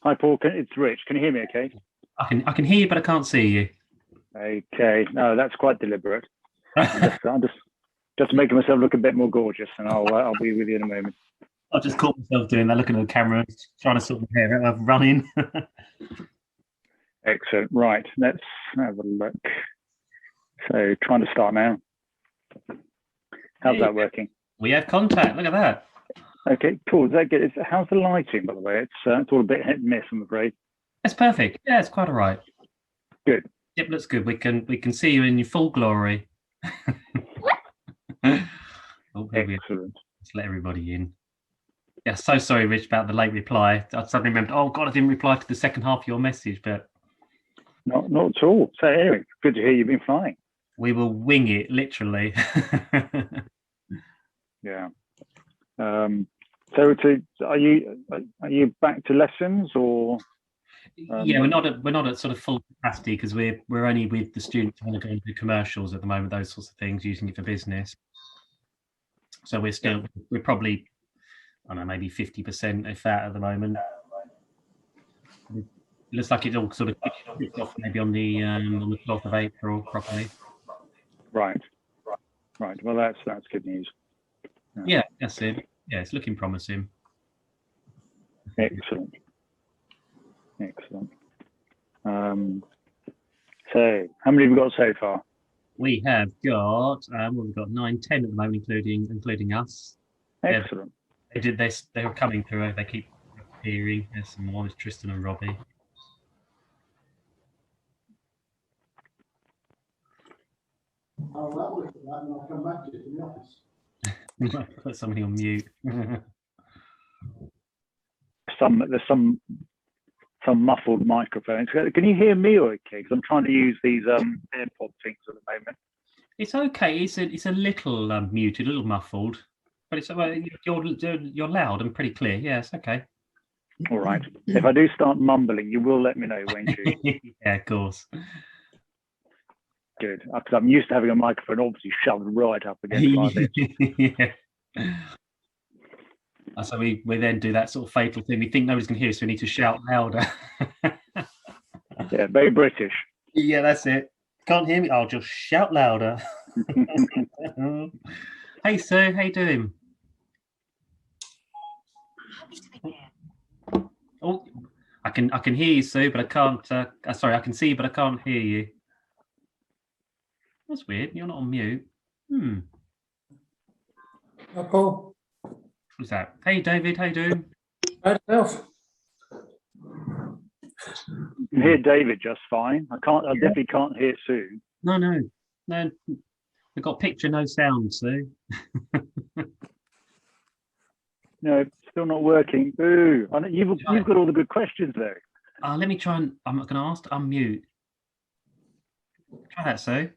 Hi, Paul. It's Rich. Can you hear me okay? I can hear you, but I can't see you. Okay. No, that's quite deliberate. I'm just making myself look a bit more gorgeous, and I'll be with you in a moment. I just caught myself doing that, looking at the camera, trying to sort my hair out, running. Excellent. Right. Let's have a look. So, trying to start now. How's that working? We have contact. Look at that. Okay, cool. Is that good? How's the lighting, by the way? It's all a bit hit and miss, I'm afraid. It's perfect. Yeah, it's quite all right. Good. Yep, looks good. We can see you in your full glory. Excellent. Let's let everybody in. Yeah, so sorry, Rich, about the late reply. I suddenly remembered, oh God, I didn't reply to the second half of your message, but not at all. So anyway, good to hear you've been flying. We will wing it, literally. Yeah. So are you back to lessons or? Yeah, we're not at sort of full capacity because we're only with the students who want to go into commercials at the moment, those sorts of things, using it for business. So we're probably, I don't know, maybe 50% if that at the moment. It looks like it all sort of kicked off maybe on the 12th of April properly. Right. Well, that's good news. Yeah, that's it. Yeah, it's looking promising. Excellent. So, how many have we got so far? We have got we've got 9, 10 at the moment, including us. Excellent. They did this. They were coming through. They keep appearing. There's some more. It's Tristan and Robbie. I'll come back to it in the office. Put somebody on mute. There's some muffled microphones. Can you hear me okay? Because I'm trying to use these AirPod things at the moment. It's okay. It's a little muted, a little muffled, but it's you're loud and pretty clear. Yeah, it's okay. All right. If I do start mumbling, you will let me know, won't you? Yeah, of course. Good, because I'm used to having a microphone obviously shoved right up against my lips. Yeah. So we then do that sort of fatal thing. We think nobody's going to hear us, so we need to shout louder. Yeah, very British. Yeah, that's it. Can't hear me? I'll just shout louder. Hey, Sue, how you doing? Oh, I can hear you, Sue, but I can't. Sorry, I can see you, but I can't hear you. That's weird. You're not on mute. Hi, Paul. What's that? Hey, David, how you doing? Hi, Elf. You can hear David just fine. I definitely can't hear Sue. No. We've got picture, no sound, Sue. No, it's still not working. Boo! You've got all the good questions there. Let me try and. I'm not going to ask to unmute. Try that, Sue.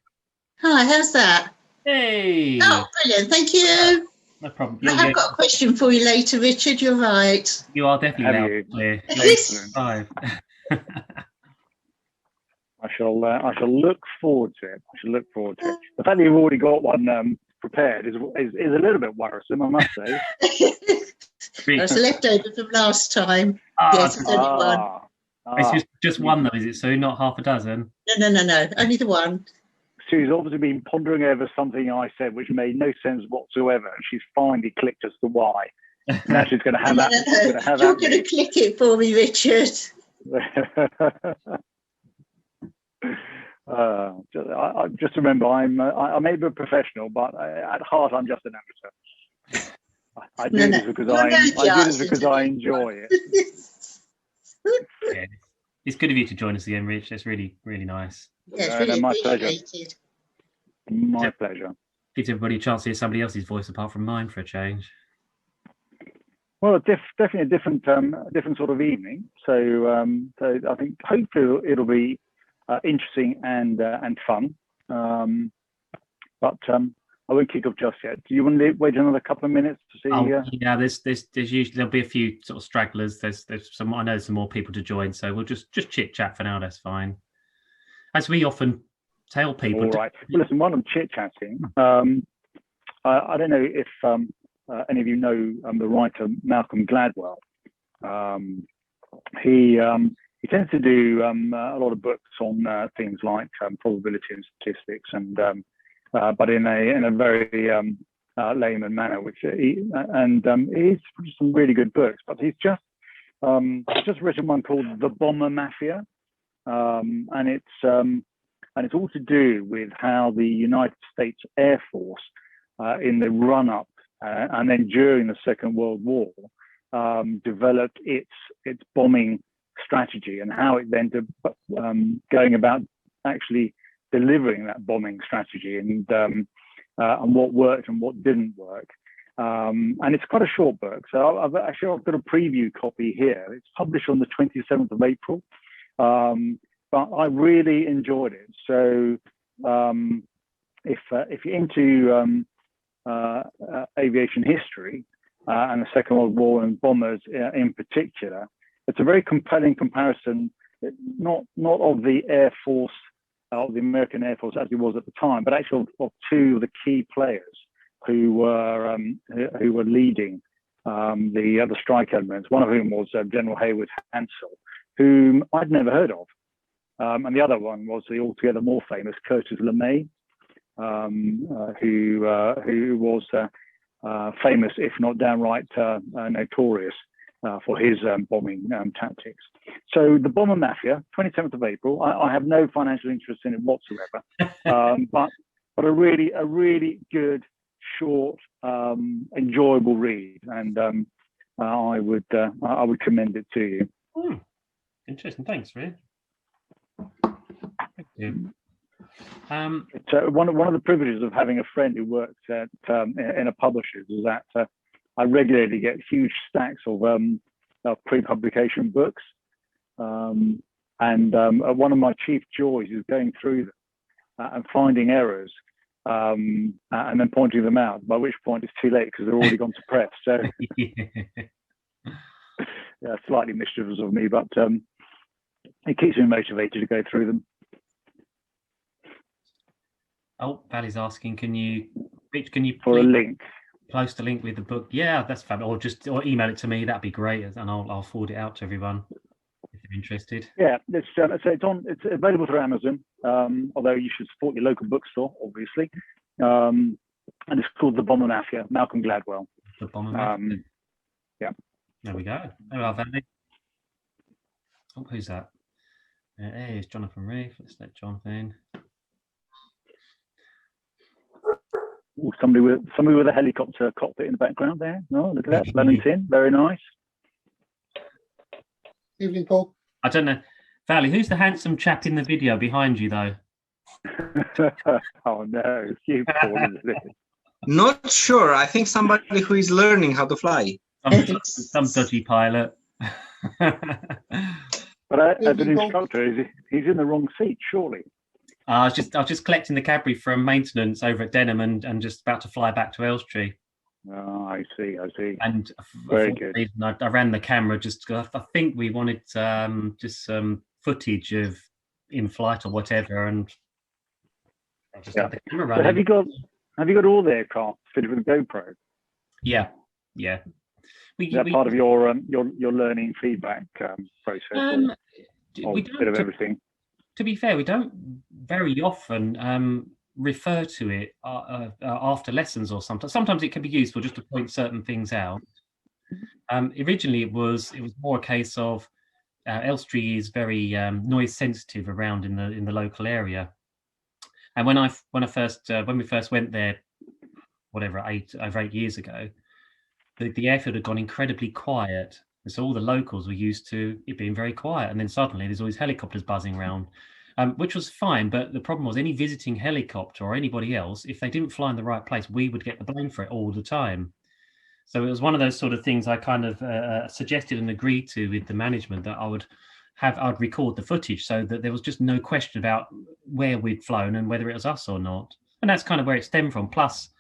Hi, how's that? Hey! Oh, brilliant, thank you. No problem. I've got a question for you later, Richard, you're right. You are definitely loud and clear. Excellent. I shall look forward to it. The fact that you've already got one prepared is a little bit worrisome, I must say. It's a leftover from last time. Yes, it's only one. It's just one though, is it, Sue? Not half a dozen? No, only the one. Sue's obviously been pondering over something I said which made no sense whatsoever, and she's finally clicked as to why. Now she's going to have that. You're going to click it for me, Richard. Just remember, I may be a professional, but at heart, I'm just an amateur. I do this because I enjoy it. Yeah. It's good of you to join us again, Rich. It's really, really nice. Yeah, it's really my appreciated. My pleasure. Gives everybody a chance to hear somebody else's voice apart from mine for a change. Well, definitely a different sort of evening. So I think hopefully it'll be interesting and fun. But I won't kick off just yet. Do you want to wait another couple of minutes to see? Yeah, there's usually there'll be a few sort of stragglers. There's some. I know there's some more people to join, so we'll just chit chat for now. That's fine. As we often tell people. All right. Well, listen, while I'm chit chatting, I don't know if any of you know the writer Malcolm Gladwell. he tends to do a lot of books on things like probability and statistics, and but in a very layman manner, which he's produced some really good books. But he's just written one called The Bomber Mafia, and it's all to do with how the United States Air Force, in the run-up and then during the Second World War, developed its bombing strategy, and how it then going about actually delivering that bombing strategy, and what worked and what didn't work. And it's quite a short book, so I've got a preview copy here. It's published on the 27th of April, but I really enjoyed it. So if you're into aviation history and the Second World War and bombers in particular, it's a very compelling comparison, not of the Air Force, of the American Air Force as it was at the time, but actually of two of the key players who were leading the other strike elements. One of whom was General Hayward Hansell, whom I'd never heard of, and the other one was the altogether more famous Curtis LeMay, who was famous, if not downright notorious, for his bombing tactics. So The Bomber Mafia, 27th of April. I have no financial interest in it whatsoever, but a really good, short, enjoyable read, and I would commend it to you. Interesting, thanks, Ray. Thank you. It's one of the privileges of having a friend who works at in a publisher's is that I regularly get huge stacks of pre-publication books, and one of my chief joys is going through them and finding errors, and then pointing them out, by which point it's too late because they're already gone to press. So yeah, slightly mischievous of me, but it keeps me motivated to go through them. Oh, Valley's asking, can you for a link? Post a link with the book? Yeah, that's fab. Or email it to me. That'd be great, and I'll forward it out to everyone if they're interested. Yeah, it's available through Amazon. Although you should support your local bookstore, obviously. And it's called The Bomber Mafia, Malcolm Gladwell. The Bomber Mafia. Yeah. There we go. There are Valley. Oh, who's that? There's Jonathan Reef. Let's let Jonathan in. Ooh, somebody with a helicopter cockpit in the background there. Oh, look at that. Valentin, very nice. Evening, Paul. I don't know. Valley, who's the handsome chap in the video behind you, though? Oh, no. It's you, Paul, isn't it? Not sure. I think somebody who is learning how to fly. Some dodgy pilot. But as an instructor, he's in the wrong seat, surely. I was just collecting the Cadbury from maintenance over at Denham and just about to fly back to Elstree. Oh, I see. And very good. I ran the camera just because I think we wanted just some footage of in flight or whatever, and I just had the camera running. So have you got all the aircraft fitted with a GoPro? Yeah. Is that part of your learning feedback process? We don't, a bit of everything. To be fair, we don't very often refer to it after lessons or sometimes. Sometimes it can be useful just to point certain things out. Originally, it was more a case of Elstree is very noise sensitive around in the local area, and when we first went there, whatever over 8 years ago, the airfield had gone incredibly quiet. And so all the locals were used to it being very quiet, and then suddenly there's always helicopters buzzing around, which was fine. But the problem was any visiting helicopter or anybody else, if they didn't fly in the right place, we would get the blame for it all the time. So it was one of those sort of things I kind of suggested and agreed to with the management that I'd record the footage so that there was just no question about where we'd flown and whether it was us or not. And that's kind of where it stemmed from. Plus,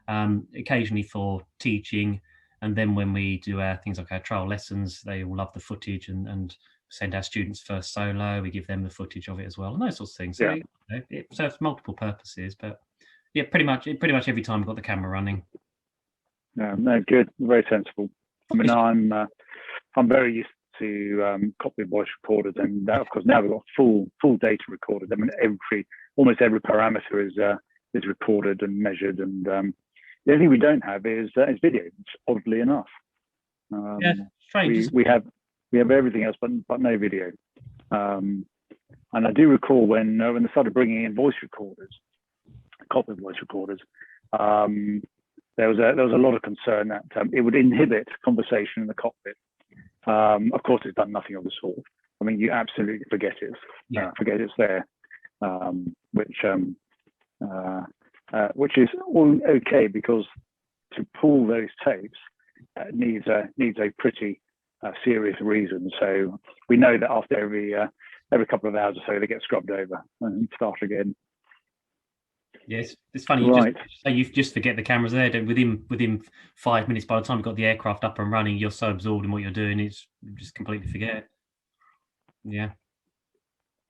occasionally for teaching. And then when we do things like our trial lessons, they all love the footage and send our students first solo. We give them the footage of it as well, and those sorts of things. So it serves multiple purposes. But yeah, pretty much every time we've got the camera running. No, good, very sensible. I mean, I'm very used to cockpit voice recorders, and of course now we've got full data recorded. I mean, almost every parameter is recorded and measured, and the only thing we don't have is video, oddly enough. Yeah, strange. We have everything else, but no video. And I do recall when they started bringing in voice recorders, cockpit voice recorders, there was a lot of concern that it would inhibit conversation in the cockpit. Of course, it's done nothing of the sort. I mean, you absolutely forget it. Forget it's there, which is all okay, because to pull those tapes needs a pretty serious reason. So we know that after every couple of hours or so, they get scrubbed over and start again. Yes, it's funny. You just forget the camera's there. Within 5 minutes, by the time you've got the aircraft up and running, you're so absorbed in what you're doing, you just completely forget. Yeah.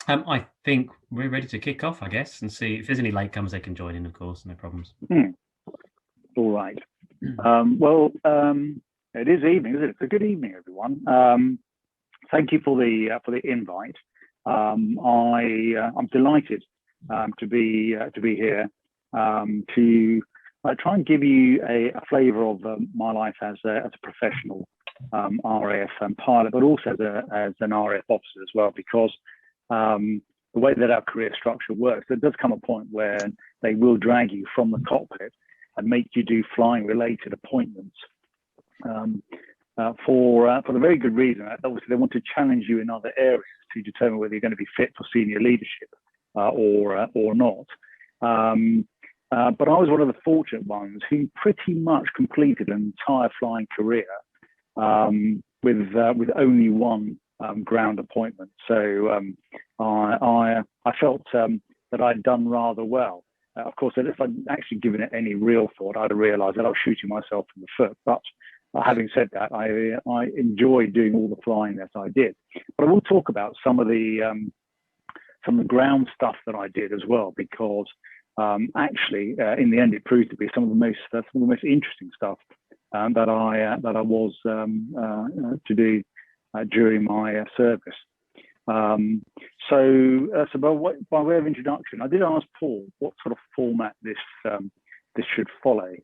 I think we're ready to kick off, I guess, and see if there's any latecomers. They can join in, of course, no problems. All right. Well, it is evening, isn't it? It's a good evening, everyone. Thank you for the invite. I'm delighted to be here to try and give you a flavour of my life as a professional RAF pilot, but also as an RAF officer as well, because the way that our career structure works, there does come a point where they will drag you from the cockpit and make you do flying related appointments for the very good reason that obviously they want to challenge you in other areas to determine whether you're going to be fit for senior leadership or not. But I was one of the fortunate ones who pretty much completed an entire flying career with only one ground appointment. So I felt that I'd done rather well. Of course, if I'd actually given it any real thought, I'd have realised that I was shooting myself in the foot. But having said that, I enjoyed doing all the flying that I did. But I will talk about some of the ground stuff that I did as well, because actually, in the end, it proved to be some of the most interesting stuff that I was to do during my service. So by way of introduction, I did ask Paul what sort of format this should follow.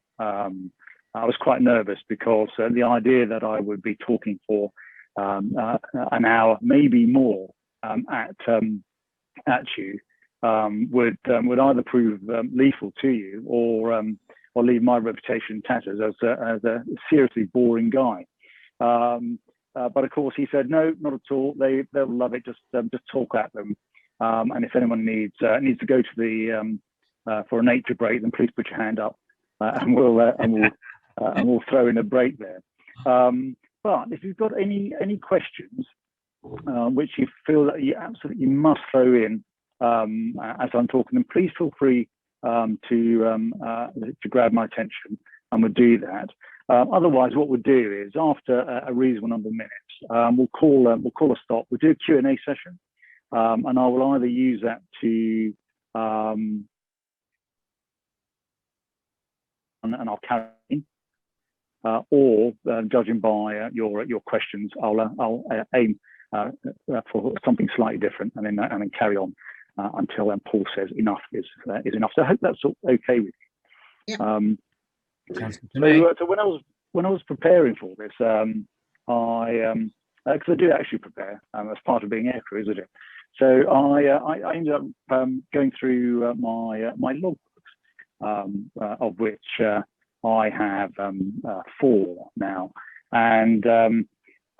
I was quite nervous because the idea that I would be talking for an hour, maybe more, at you would either prove lethal to you or leave my reputation in tatters as a seriously boring guy. But of course, he said no, not at all. They'll love it. Just talk at them. And if anyone needs to go to the for a nature break, then please put your hand up, and we'll throw in a break there. But if you've got any questions which you feel that you absolutely must throw in as I'm talking, then please feel free to grab my attention, and we'll do that. Otherwise, what we'll do is after a reasonable number of minutes, we'll call a stop. We'll do a Q&A session, and I will either use that to and I'll carry in, or judging by your questions, I'll aim for something slightly different, and then carry on until Paul says enough is enough. So I hope that's okay with you. Yeah. So when I was preparing for this, because I do actually prepare as part of being aircrew, isn't it? So I ended up going through my logbooks, of which I have 4 now, and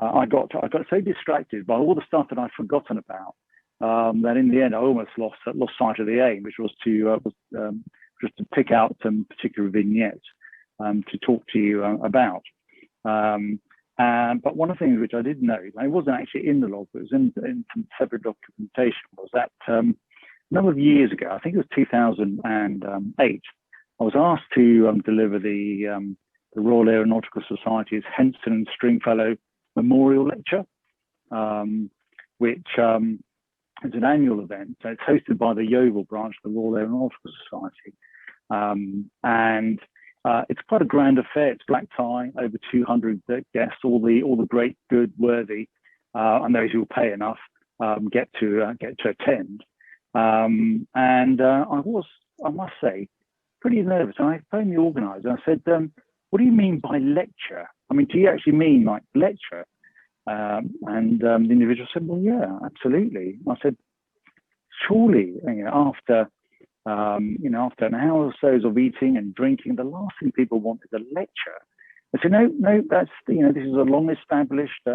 I got so distracted by all the stuff that I'd forgotten about that in the end I almost lost sight of the aim, which was just to pick out some particular vignettes to talk to you about. But one of the things which I did note, and it wasn't actually in the log, but it was in some separate documentation, was that a number of years ago, I think it was 2008, I was asked to deliver the Royal Aeronautical Society's Henson and Stringfellow Memorial Lecture, which is an annual event. So it's hosted by the Yeovil branch of the Royal Aeronautical Society. And it's quite a grand affair. It's black tie, over 200 guests, all the great, good, worthy and those who pay enough get to attend. And I must say, pretty nervous. And I phoned the organizer and I said, what do you mean by lecture? I mean, do you actually mean like lecture? And the individual said, well, yeah, absolutely. I said, surely, after after an hour or so of eating and drinking, the last thing people want is a lecture. I said, no, that's, this is a long established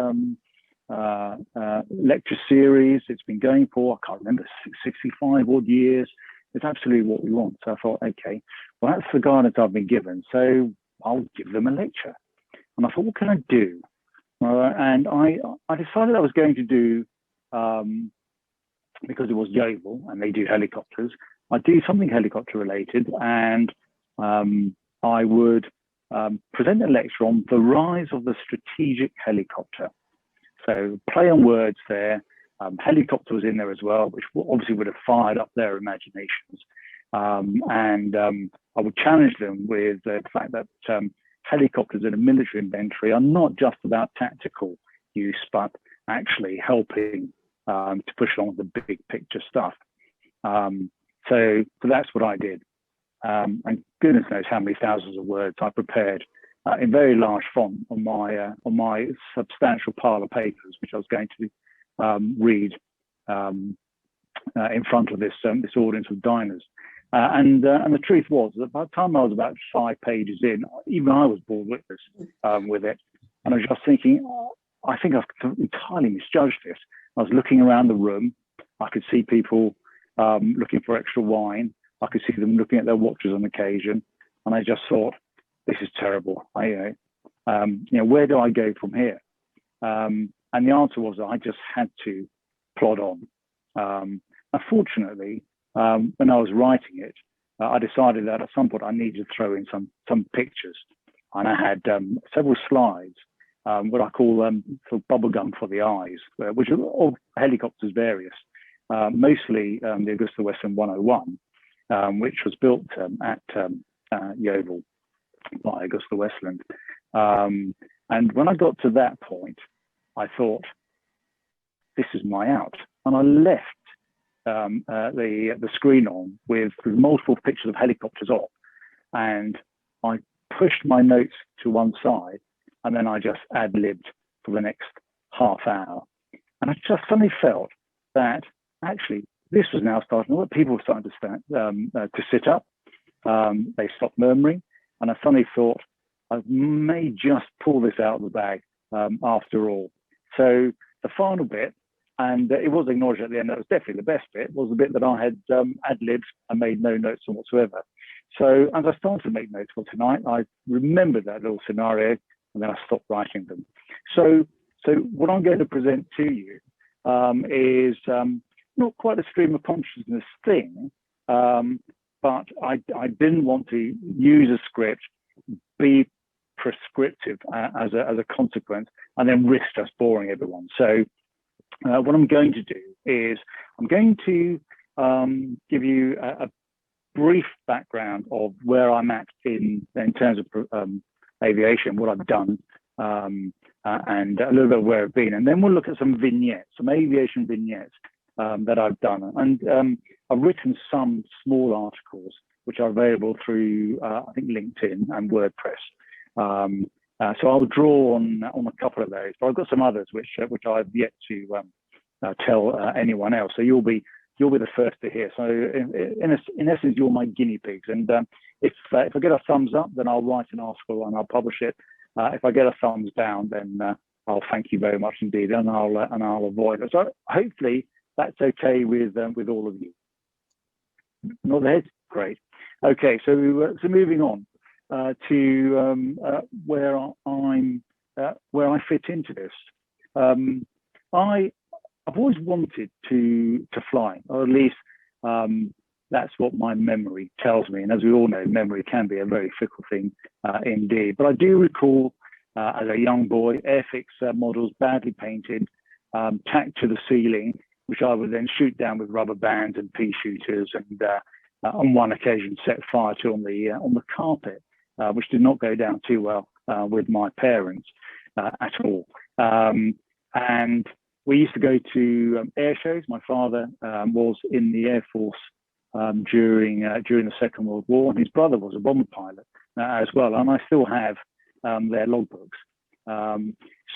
lecture series. It's been going for, I can't remember, 65 odd years. It's absolutely what we want. So I thought, okay, well, that's the guidance I've been given. So I'll give them a lecture. And I thought, what can I do? And I decided I was going to do, because it was Yeovil and they do helicopters, I'd do something helicopter related, and I would present a lecture on the rise of the strategic helicopter. So play on words there. Helicopter was in there as well, which obviously would have fired up their imaginations. And I would challenge them with the fact that helicopters in a military inventory are not just about tactical use, but actually helping to push on the big picture stuff. So that's what I did. And goodness knows how many thousands of words I prepared in very large font on my substantial pile of papers, which I was going to read in front of this audience of diners. And the truth was that by the time I was about 5 pages in, even I was bored with it. And I was just thinking, I think I've entirely misjudged this. I was looking around the room. I could see people looking for extra wine. I could see them looking at their watches on occasion. And I just thought, this is terrible. Where do I go from here? And the answer was that I just had to plod on. Unfortunately, when I was writing it, I decided that at some point I needed to throw in some pictures. And I had several slides, what I call sort of bubblegum for the eyes, which are all helicopters various, mostly the Augusta Westland 101, which was built at Yeovil by Augusta Westland. And when I got to that point, I thought, this is my out. And I left the screen on with multiple pictures of helicopters off, and I pushed my notes to one side, and then I just ad-libbed for the next half hour. And I just suddenly felt that actually this was now starting, people were starting to sit up. They stopped murmuring, and I suddenly thought, I may just pull this out of the bag after all. So the final bit, and it was acknowledged at the end, that was definitely the best bit, was the bit that I had ad-libbed and made no notes on whatsoever. So as I started to make notes for tonight, I remembered that little scenario, and then I stopped writing them. So what I'm going to present to you is not quite a stream of consciousness thing, but I didn't want to use a script, be prescriptive as a consequence, and then risk just boring everyone. So what I'm going to do is I'm going to give you a brief background of where I'm at in terms of aviation, what I've done, and a little bit of where I've been. And then we'll look at some vignettes, some aviation vignettes that I've done. And I've written some small articles which are available through, I think, LinkedIn and WordPress. So I'll draw on a couple of those, but I've got some others which I've yet to tell anyone else. So you'll be the first to hear. So in essence, you're my guinea pigs. And if I get a thumbs up, then I'll write an article and I'll publish it. If I get a thumbs down, then I'll thank you very much indeed, and I'll avoid it. So hopefully that's okay with all of you. Nod the head, great. Okay, so moving on to where I fit into this. I've always wanted to fly, or at least that's what my memory tells me. And as we all know, memory can be a very fickle thing indeed. But I do recall as a young boy, Airfix models badly painted, tacked to the ceiling, which I would then shoot down with rubber bands and pea shooters, and on one occasion set fire to on the carpet, which did not go down too well with my parents at all. And we used to go to air shows. My father was in the Air Force during the Second World War, and his brother was a bomber pilot as well. And I still have their logbooks.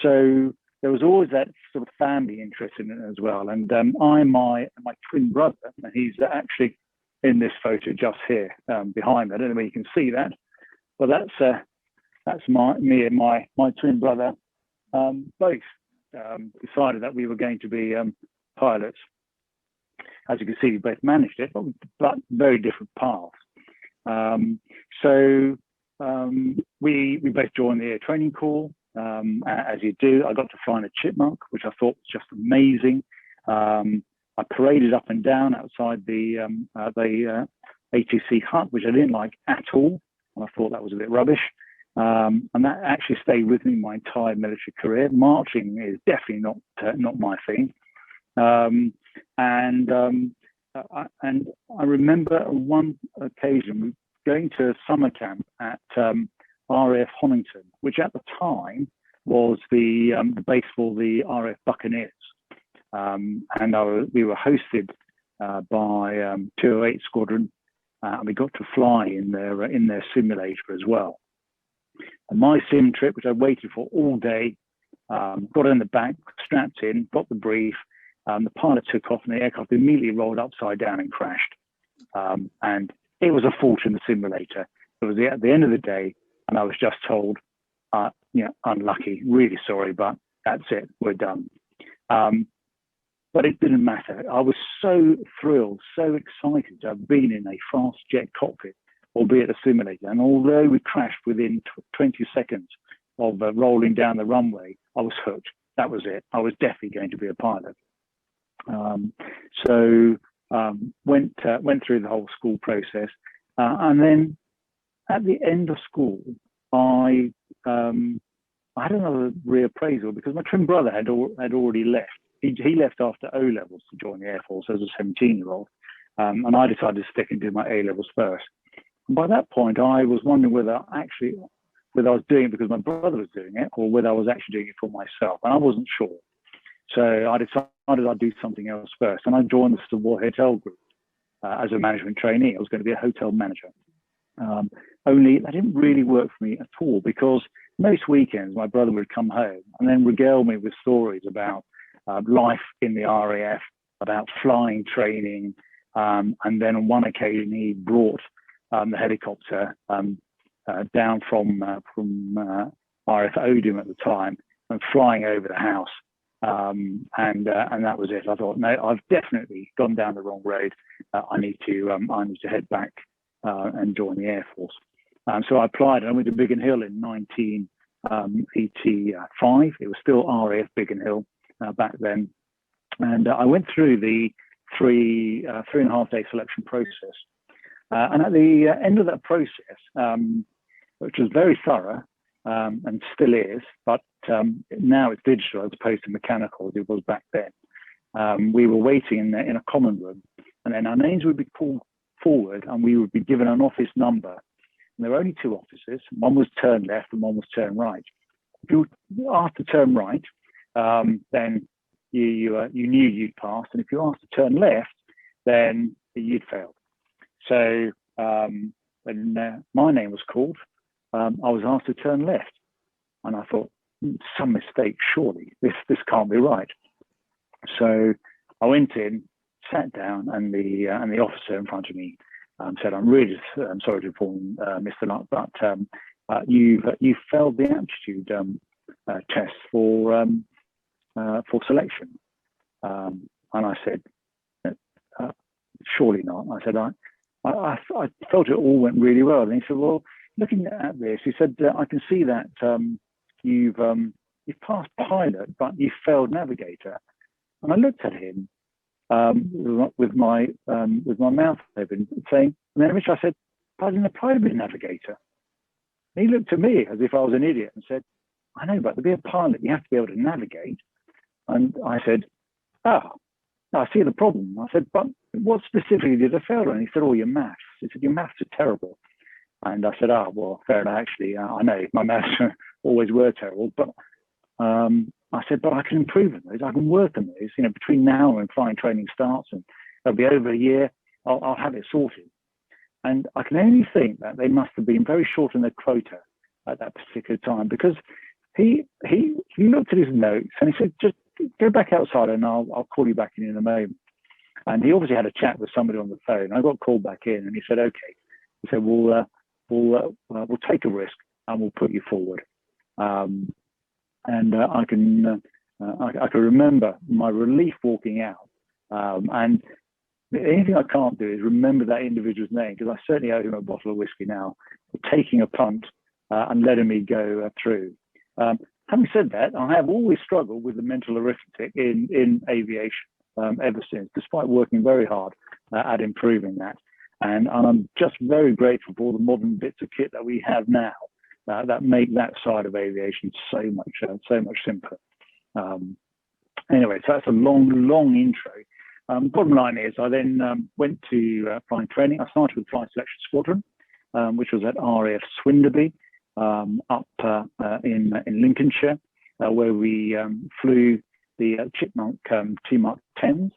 So there was always that sort of family interest in it as well. And my twin brother, and he's actually in this photo just here behind me. I don't know where you can see that, but that's me and my twin brother both decided that we were going to be pilots. As you can see, we both managed it, but very different paths. So we both joined the Air Training Corps. As you do, I got to fly in a Chipmunk, which I thought was just amazing. I paraded up and down outside the ATC hut, which I didn't like at all, and I thought that was a bit rubbish. And that actually stayed with me my entire military career. Marching is definitely not my thing. And I remember on one occasion going to a summer camp at RAF Honington, which at the time was the base for the RAF Buccaneers. And we were hosted by 208 Squadron, and we got to fly in their simulator as well. And my sim trip, which I waited for all day, got in the back, strapped in, got the brief. The pilot took off, and the aircraft immediately rolled upside down and crashed. And it was a fault in the simulator. It was at the end of the day, and I was just told, unlucky, really sorry, but that's it, we're done. But it didn't matter. I was so thrilled, so excited to have been in a fast jet cockpit, albeit a simulator. And although we crashed within 20 seconds of rolling down the runway, I was hooked. That was it. I was definitely going to be a pilot. So went through the whole school process, and then at the end of school, I had another reappraisal because my twin brother had already left. He left after O levels to join the Air Force as a 17-year-old, and I decided to stick and do my A levels first. And by that point, I was wondering whether I was doing it because my brother was doing it, or whether I was actually doing it for myself, and I wasn't sure. So I decided I'd do something else first, and I joined the Savoy Hotel Group as a management trainee. I was going to be a hotel manager. Only that didn't really work for me at all, because most weekends my brother would come home and then regale me with stories about life in the RAF, about flying training, and then on one occasion he brought the helicopter down from RAF Odin at the time and flying over the house. And that was it. I thought, no, I've definitely gone down the wrong road. I need to head back and join the Air Force. So I applied, and I went to Biggin Hill in 1985. It was still RAF Biggin Hill back then, and I went through the 3.5 day selection process. And at the end of that process, which was very thorough and still is, but now it's digital as opposed to mechanical as it was back then. We were waiting in a common room, and then our names would be called forward, and we would be given an office number. And there were only two offices. One was turn left and one was turn right. If you were asked to turn right, then you knew you'd passed, and if you asked to turn left, then you'd failed. So when my name was called, I was asked to turn left, and I thought, some mistake, surely this can't be right. So I went in, sat down, and the officer in front of me said, "I'm really sorry to inform Mr. Luck, but you failed the aptitude test for selection." And I said, "Surely not." I said, I felt it all went really well. And he said, "Well, looking at this," he said, "I can see that you've passed pilot, but you failed navigator." And I looked at him with my mouth open, saying, and then which I said, "I didn't apply to be a navigator." And he looked at me as if I was an idiot and said, "I know, but to be a pilot, you have to be able to navigate." And I said, "I see the problem." I said, "But what specifically did I fail on?" He said, "Oh, your maths." He said, "Your maths are terrible." And I said, "Well, fair enough, actually. I know my maths always were terrible, but I said, but I can improve on those. I can work on those. You know, between now and flying training starts, and it'll be over a year, I'll have it sorted. And I can only think that they must have been very short on their quota at that particular time, because he looked at his notes and he said, just go back outside and I'll call you back in a moment. And he obviously had a chat with somebody on the phone. I got called back in and he said, okay. He said, we'll take a risk and we'll put you forward. I can remember my relief walking out. And anything I can't do is remember that individual's name, because I certainly owe him a bottle of whiskey now for taking a punt and letting me go through. Having said that, I have always struggled with the mental arithmetic in aviation ever since, despite working very hard at improving that. And I'm just very grateful for all the modern bits of kit that we have now that make that side of aviation so much simpler. Anyway, so that's a long intro. Bottom line is, I then went to flying training. I started with Flight Selection Squadron, which was at RAF Swinderby, up in Lincolnshire, where we flew the Chipmunk 2 Mark 10s,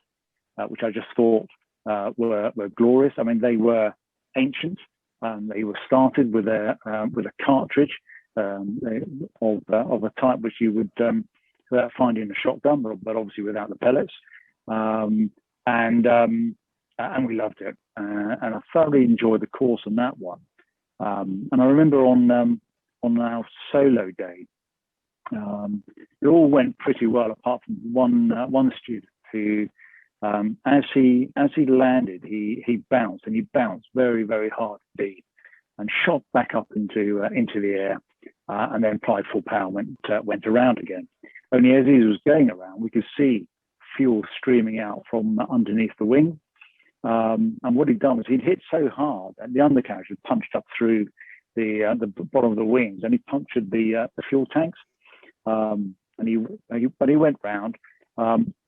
which I just thought were glorious. I mean, they were ancient. They were started with a cartridge of a type which you would find in a shotgun, but obviously without the pellets. And we loved it, and I thoroughly enjoyed the course on that one. And I remember on our solo day, it all went pretty well, apart from one student who, as he landed, he bounced very, very hard indeed, and shot back up into the air, and then applied full power, went around again. Only as he was going around, we could see fuel streaming out from underneath the wing. And what he'd done was he'd hit so hard that the undercarriage had punched up through the bottom of the wings, and he punctured the fuel tanks. But he went round.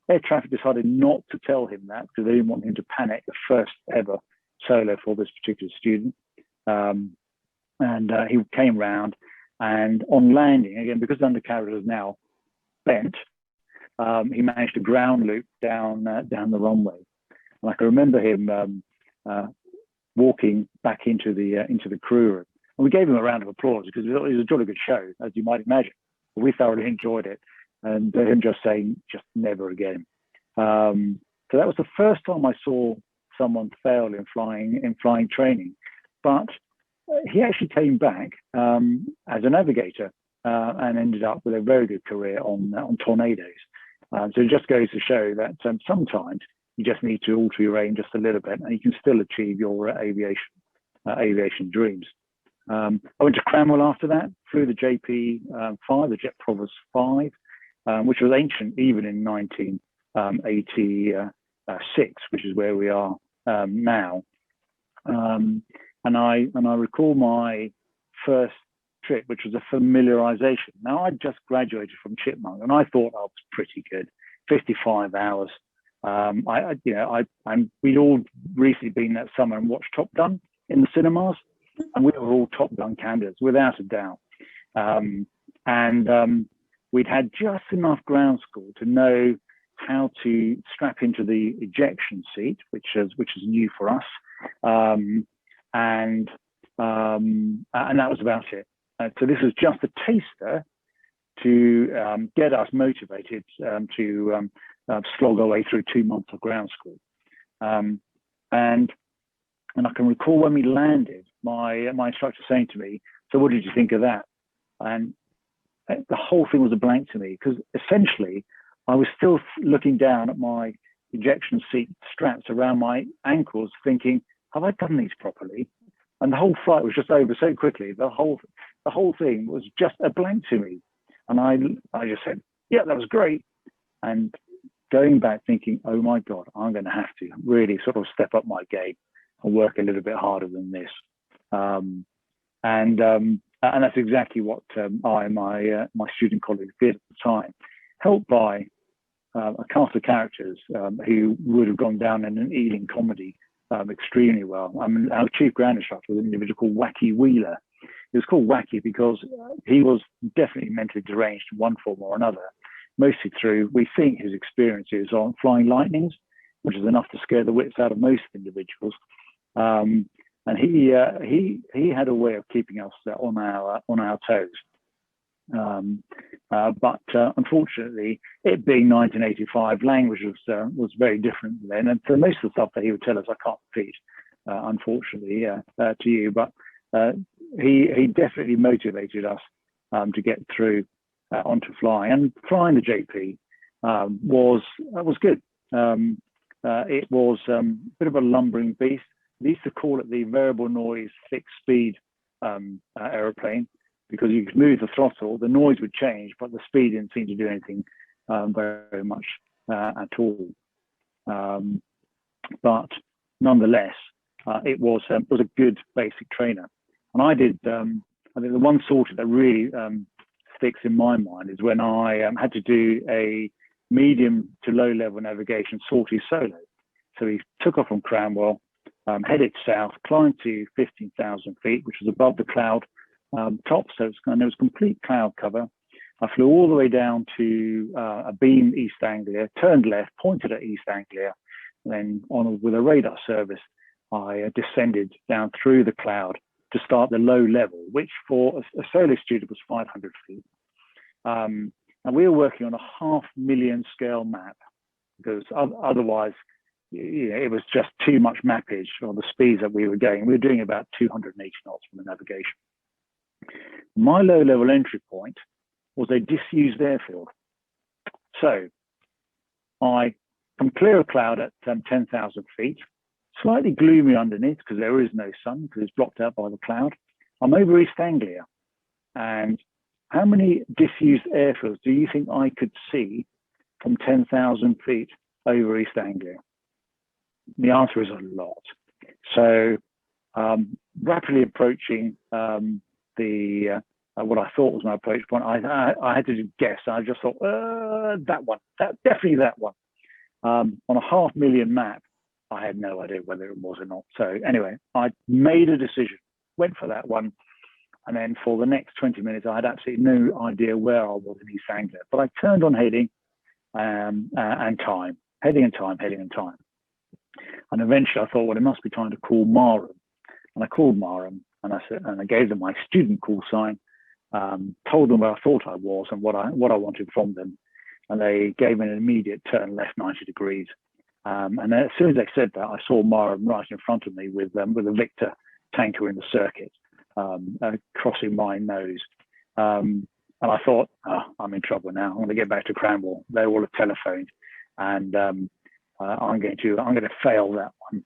Air traffic decided not to tell him that, because they didn't want him to panic, the first ever solo for this particular student. He came round, and on landing, again, because the undercarriage was now bent, he managed to ground loop down the runway. And I can remember him walking back into the crew room. And we gave him a round of applause, because it was a jolly good show, as you might imagine. We thoroughly enjoyed it, and him just saying, just never again. So that was the first time I saw someone fail in flying training. But he actually came back as a navigator and ended up with a very good career on Tornadoes. So it just goes to show that sometimes you just need to alter your aim just a little bit, and you can still achieve your aviation dreams. I went to Cranwell after that, flew the JP5, the Jet Provost 5, which was ancient even in 1986, which is where we are now. And I recall my first trip, which was a familiarization. Now, I'd just graduated from Chipmunk, and I thought I was pretty good. 55 hours. We'd all recently been that summer and watched Top Gun in the cinemas, and we were all Top Gun candidates, without a doubt. We'd had just enough ground school to know how to strap into the ejection seat, which is new for us, and that was about it. So this was just a taster to get us motivated to slog our way through 2 months of ground school. And I can recall when we landed, my instructor saying to me, "So what did you think of that?" And the whole thing was a blank to me, because essentially I was still looking down at my ejection seat straps around my ankles, thinking, have I done these properly? And the whole flight was just over so quickly. The whole thing was just a blank to me. And I just said, yeah, that was great. And going back thinking, oh my God, I'm going to have to really sort of step up my game and work a little bit harder than this. And that's exactly what I and my student colleagues did at the time, helped by a cast of characters who would have gone down in an Ealing comedy extremely well. I mean, our chief ground instructor was an individual called Wacky Wheeler. He was called Wacky because he was definitely mentally deranged in one form or another, mostly through, we think, his experiences on flying lightnings, which is enough to scare the wits out of most individuals. And he had a way of keeping us on our toes. But unfortunately, it being 1985, language was very different then, and so most of the stuff that he would tell us, I can't repeat, unfortunately, to you. But he definitely motivated us to get through onto flying, and flying the JP was good. It was a bit of a lumbering beast. They used to call it the variable noise fixed speed aeroplane, because you could move the throttle, the noise would change, but the speed didn't seem to do anything very much at all. But nonetheless, it was a good basic trainer. And I think the one sortie that really sticks in my mind is when I had to do a medium to low level navigation sortie solo. So we took off from Cranwell, headed south, climbed to 15,000 feet, which was above the cloud top, so there was complete cloud cover. I flew all the way down to a beam East Anglia, turned left, pointed at East Anglia, and then on with a radar service, I descended down through the cloud to start the low level, which for a solo student was 500 feet. And we were working on a 500,000 scale map, because otherwise, it was just too much mappage on the speeds that we were going. We were doing about 280 knots from the navigation. My low-level entry point was a disused airfield. So I come clear of cloud at 10,000 feet, slightly gloomy underneath because there is no sun because it's blocked out by the cloud. I'm over East Anglia. And how many disused airfields do you think I could see from 10,000 feet over East Anglia? The answer is a lot. So rapidly approaching what I thought was my approach point, I had to guess. I just thought, definitely that one. On a 500,000 map, I had no idea whether it was or not. So anyway, I made a decision, went for that one. And then for the next 20 minutes, I had absolutely no idea where I was in East Anglia. But I turned on heading and time, heading and time. And eventually I thought, well, it must be time to call Marham. And I called Marham and I gave them my student call sign, told them where I thought I was and what I wanted from them. And they gave me an immediate turn left 90 degrees. And as soon as they said that, I saw Marham right in front of me with a Victor tanker in the circuit, crossing my nose. And I thought, I'm in trouble now. I'm going to get back to Cranwell. They all have telephoned, and I'm going to fail that one.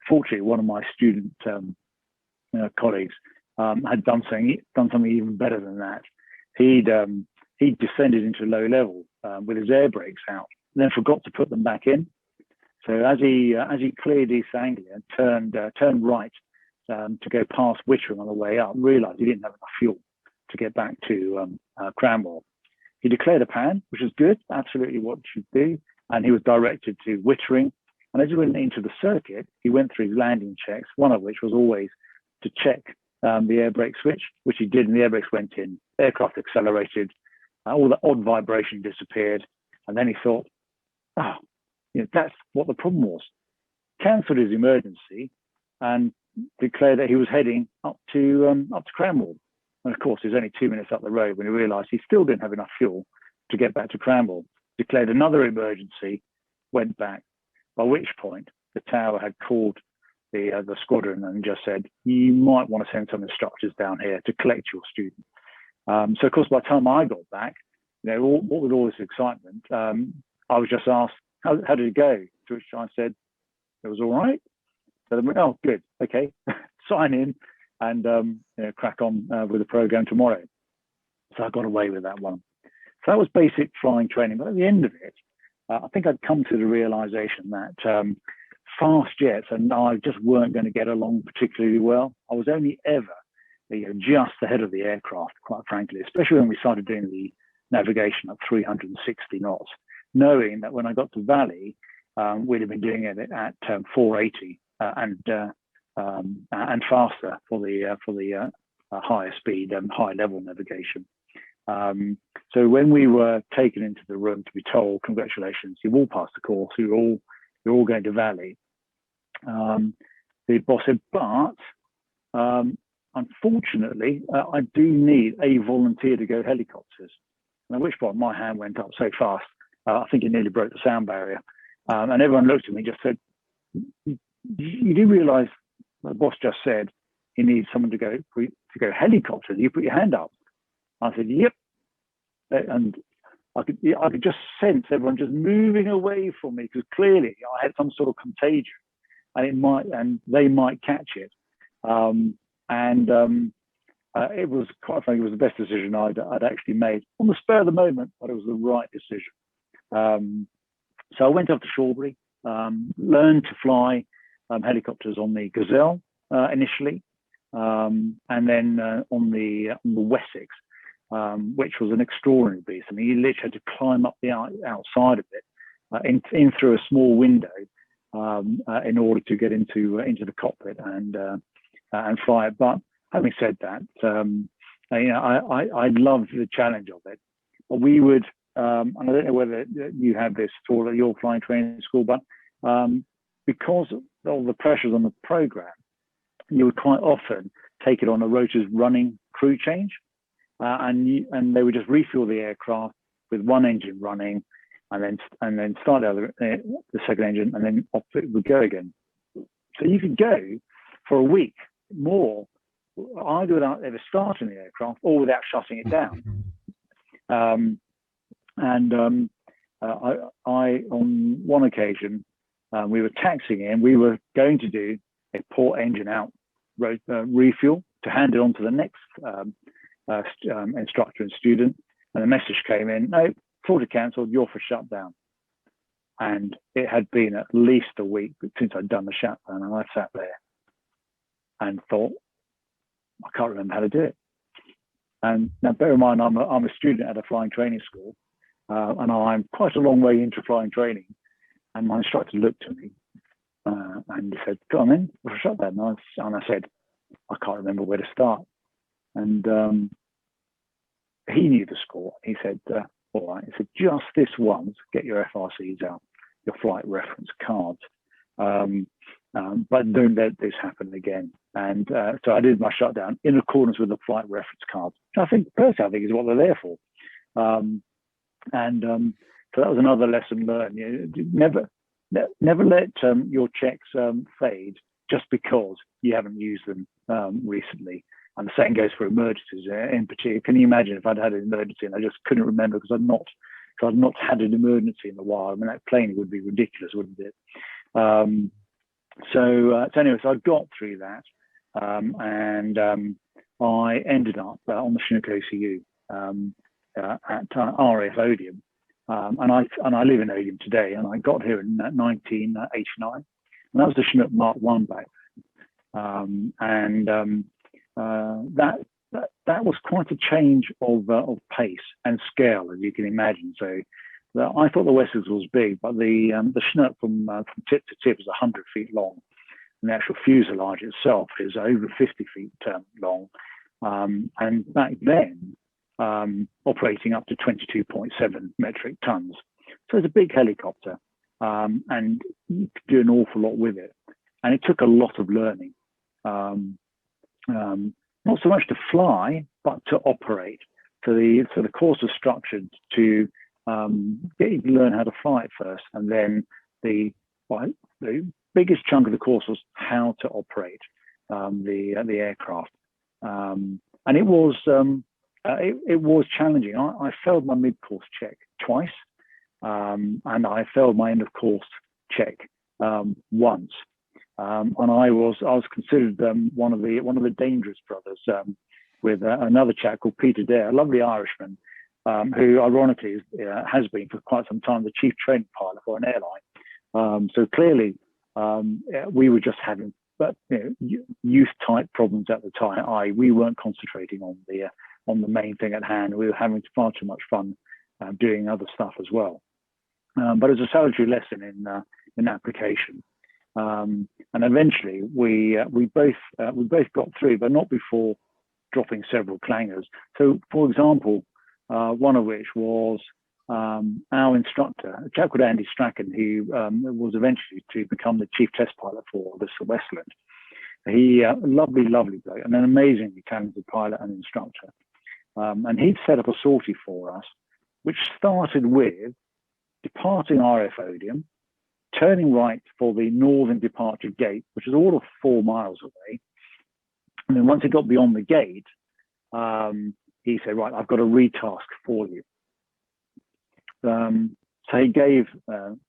Fortunately, one of my student colleagues had done something even better than that. He'd descended into low level with his air brakes out, and then forgot to put them back in. So as he cleared East Anglia and turned right to go past Wittering on the way up, realised he didn't have enough fuel to get back to Cranwell. He declared a pan, which was good, absolutely what you should do, and he was directed to Wittering. And as he went into the circuit, he went through his landing checks, one of which was always to check the air brake switch, which he did, and the air brakes went in. Aircraft accelerated, all the odd vibration disappeared, and then he thought, that's what the problem was. Cancelled his emergency and declared that he was heading up to Cranwell. And of course, it was only 2 minutes up the road when he realised he still didn't have enough fuel to get back to Cranwell. Declared another emergency, went back. By which point, the tower had called the squadron and just said, you might want to send some instructors down here to collect your student. So of course, by the time I got back, what with all this excitement, I was just asked, how did it go? To which I said, it was all right. So they went, oh, good, okay, sign in and crack on with the program tomorrow. So I got away with that one. So that was basic flying training. But at the end of it, I think I'd come to the realization that fast jets and I just weren't going to get along particularly well. I was only ever just ahead of the aircraft, quite frankly, especially when we started doing the navigation at 360 knots, knowing that when I got to Valley, we'd have been doing it at 480 and faster for the higher speed and high level navigation. So when we were taken into the room to be told, congratulations, you've all passed the course, you're all going to Valley, the boss said, but unfortunately, I do need a volunteer to go helicopters. And at which point my hand went up so fast, I think it nearly broke the sound barrier. And everyone looked at me and just said, you do realise the boss just said he needs someone to go helicopters. You put your hand up. I said, yep. And I could just sense everyone just moving away from me because clearly I had some sort of contagion, and they might catch it. It was quite frankly, it was the best decision I'd actually made on the spur of the moment, but it was the right decision. So I went up to Shawbury, learned to fly helicopters on the Gazelle initially, and then on the Wessex, which was an extraordinary beast. I mean, you literally had to climb up the outside of it, in through a small window, in order to get into the cockpit and fly it. But having said that, I loved the challenge of it. But we would, and I don't know whether you have this at all at your flying training school, but because of all the pressures on the program, you would quite often take it on a rotor's running crew change, and they would just refuel the aircraft with one engine running, and then start the second engine, and then off it would go again. So you could go for a week more, either without ever starting the aircraft or without shutting it down. I on one occasion, we were taxiing in, we were going to do a port engine out refuel to hand it on to the next instructor and student, and the message came in, no, order cancelled, you're for shutdown. And it had been at least a week since I'd done the shutdown, and I sat there and thought, I can't remember how to do it. And now bear in mind, I'm a student at a flying training school, and I'm quite a long way into flying training. And my instructor looked at me and he said, "Go on then, we'll shut that." And I said, "I can't remember where to start." And he knew the score. He said, "All right." He said, "Just this once, get your FRCs out, your flight reference cards, but don't let this happen again." And so I did my shutdown in accordance with the flight reference cards. I think personally, I think is what they're there for. So that was another lesson learned. You know, never let your checks fade just because you haven't used them recently. And the same goes for emergencies in particular. Can you imagine if I'd had an emergency and I just couldn't remember because I'd not had an emergency in a while? I mean, that plainly would be ridiculous, wouldn't it? So anyway, so I got through that, and I ended up on the Chinook OCU at RAF Odium, and I live in Odium today, and I got here in 1989, and that was the Chinook Mark 1 back then. That was quite a change of pace and scale, as you can imagine. So I thought the Wessex was big, but the Chinook from tip to tip is 100 feet long, and the actual fuselage itself is over 50 feet long. And back then, operating up to 22.7 metric tons. So it's a big helicopter, and you could do an awful lot with it. And it took a lot of learning. Not so much to fly, but to operate. So the course was structured to get you to learn how to fly it first, and then the biggest chunk of the course was how to operate the aircraft, and it was challenging. I failed my mid-course check twice, and I failed my end-of-course check once. And I was considered one of the dangerous brothers, with another chap called Peter Dare, a lovely Irishman, who ironically has been for quite some time the chief training pilot for an airline. So clearly we were just having youth type problems at the time. We weren't concentrating on the main thing at hand. We were having far too much fun doing other stuff as well. But it was a salutary lesson in application. And eventually we both got through, but not before dropping several clangers. So, for example, one of which was our instructor, a chap called Andy Strachan, who was eventually to become the chief test pilot for the Westland. He, lovely bloke, and an amazingly talented pilot and instructor. And he'd set up a sortie for us, which started with departing RF Odium, turning right for the northern departure gate, which is all of 4 miles away. And then once it got beyond the gate, he said, right, I've got a retask for you. So he gave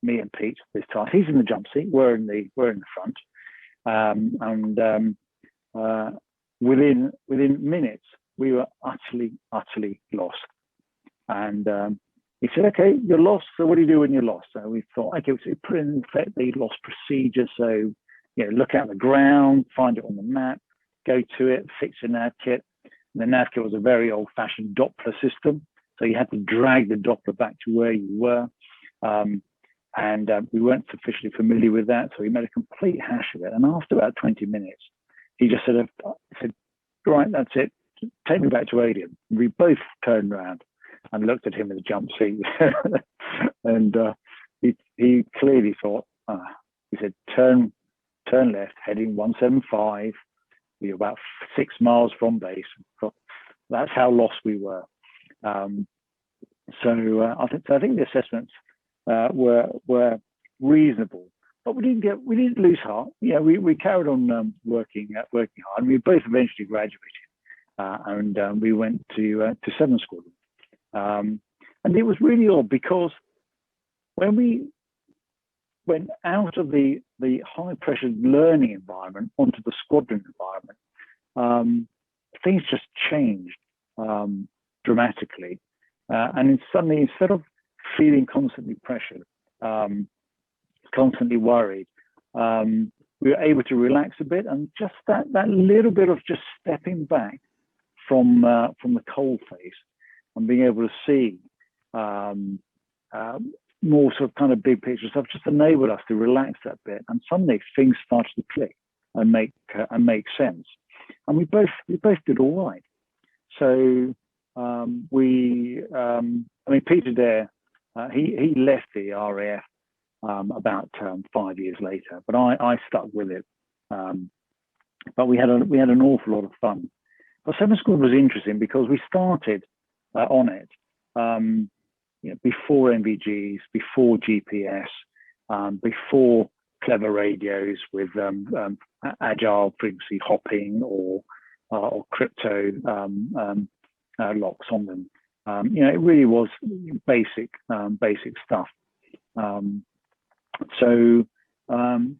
me and Pete this task. He's in the jump seat, we're in the front. Within minutes, we were utterly lost. And he said, okay, you're lost. So what do you do when you're lost? So we thought, okay, so put in effect the lost procedure. So, look at the ground, find it on the map, go to it, fix your nav kit. And the nav kit was a very old-fashioned Doppler system. So you had to drag the Doppler back to where you were. And we weren't sufficiently familiar with that. So we made a complete hash of it. And after about 20 minutes, he just said, right, that's it. Take me back to Odium. We both turned around and looked at him in the jump seat. And he clearly thought, he said, turn left, heading 175. We were about 6 miles from base. That's how lost we were. So I think the assessments were reasonable, but we didn't lose heart. We carried on working hard, and we both eventually graduated, and we went to 7 Squadron. And it was really odd because when we went out of the high pressure learning environment onto the squadron environment, things just changed dramatically. And suddenly, instead of feeling constantly pressured, constantly worried, we were able to relax a bit, and just that little bit of just stepping back from the cold face and being able to see more sort of kind of big picture stuff just enabled us to relax that bit, and suddenly things started to click and make sense, and we both did all right. So Peter Dare, he left the RAF about 5 years later, but I stuck with it. But we had an awful lot of fun. But 7 Squadron was interesting because we started on it before NVGs, before GPS, before clever radios with agile frequency hopping or crypto locks on them. It really was basic stuff.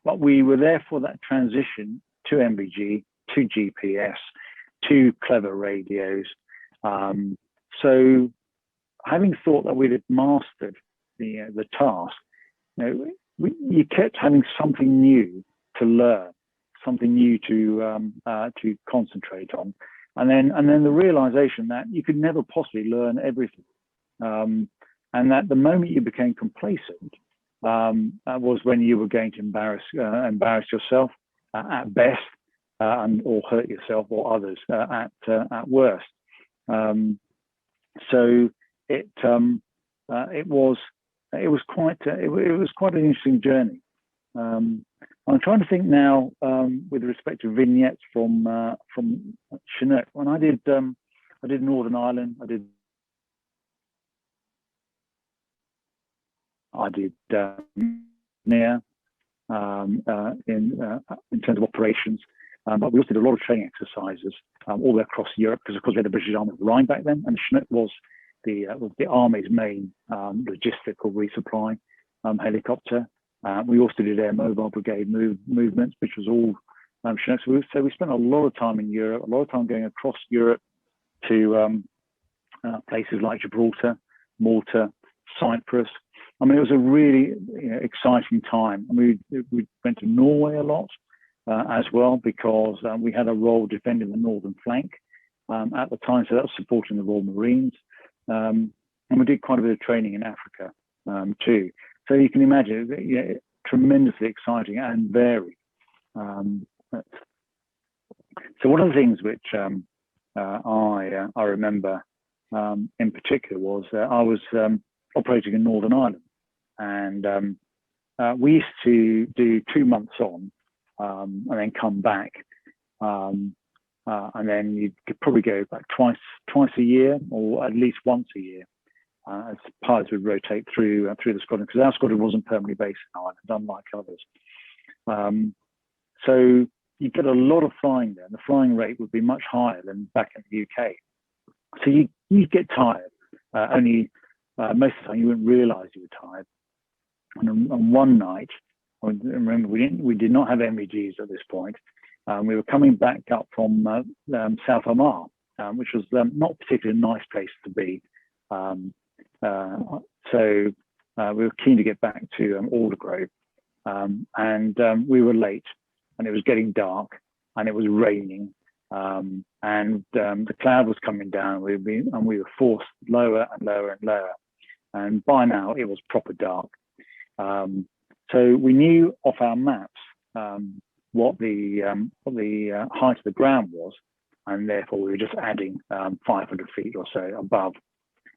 But we were there for that transition to NVG, to GPS, to clever radios. So having thought that we'd mastered the task, you kept having something new to learn, something new to concentrate on. And then the realization that you could never possibly learn everything, and that the moment you became complacent was when you were going to embarrass yourself at best, or hurt yourself or others at worst. So it was quite an interesting journey. I'm trying to think now with respect to vignettes from Chinook. When I did Northern Ireland, I did near in terms of operations, but we also did a lot of training exercises all across Europe, because of course we had the British Army Rhine back then, and Chinook was the Army's main logistical resupply helicopter. We also did air mobile brigade movements, which was all Chinook. So we spent a lot of time in Europe, a lot of time going across Europe to places like Gibraltar, Malta, Cyprus. I mean, it was a really exciting time. And we went to Norway a lot as well, because we had a role defending the northern flank at the time. So that was supporting the Royal Marines. And we did quite a bit of training in Africa too. So you can imagine, tremendously exciting and varied. So one of the things which I remember in particular was I was operating in Northern Ireland, and we used to do 2 months on and then come back, and then you could probably go back twice a year, or at least once a year, as pilots would rotate through the squadron, because our squadron wasn't permanently based in Ireland, unlike others. So you get a lot of flying there, and the flying rate would be much higher than back in the UK. So you get tired. Only most of the time you wouldn't realise you were tired. And on one night, I remember we did not have MVGs at this point. We were coming back up from South Omar, which was not particularly a nice place to be. So we were keen to get back to Aldergrove, and we were late, and it was getting dark, and it was raining, and the cloud was coming down. We were forced lower and lower and lower, and by now it was proper dark. So we knew off our maps what the height of the ground was, and therefore we were just adding 500 feet or so above.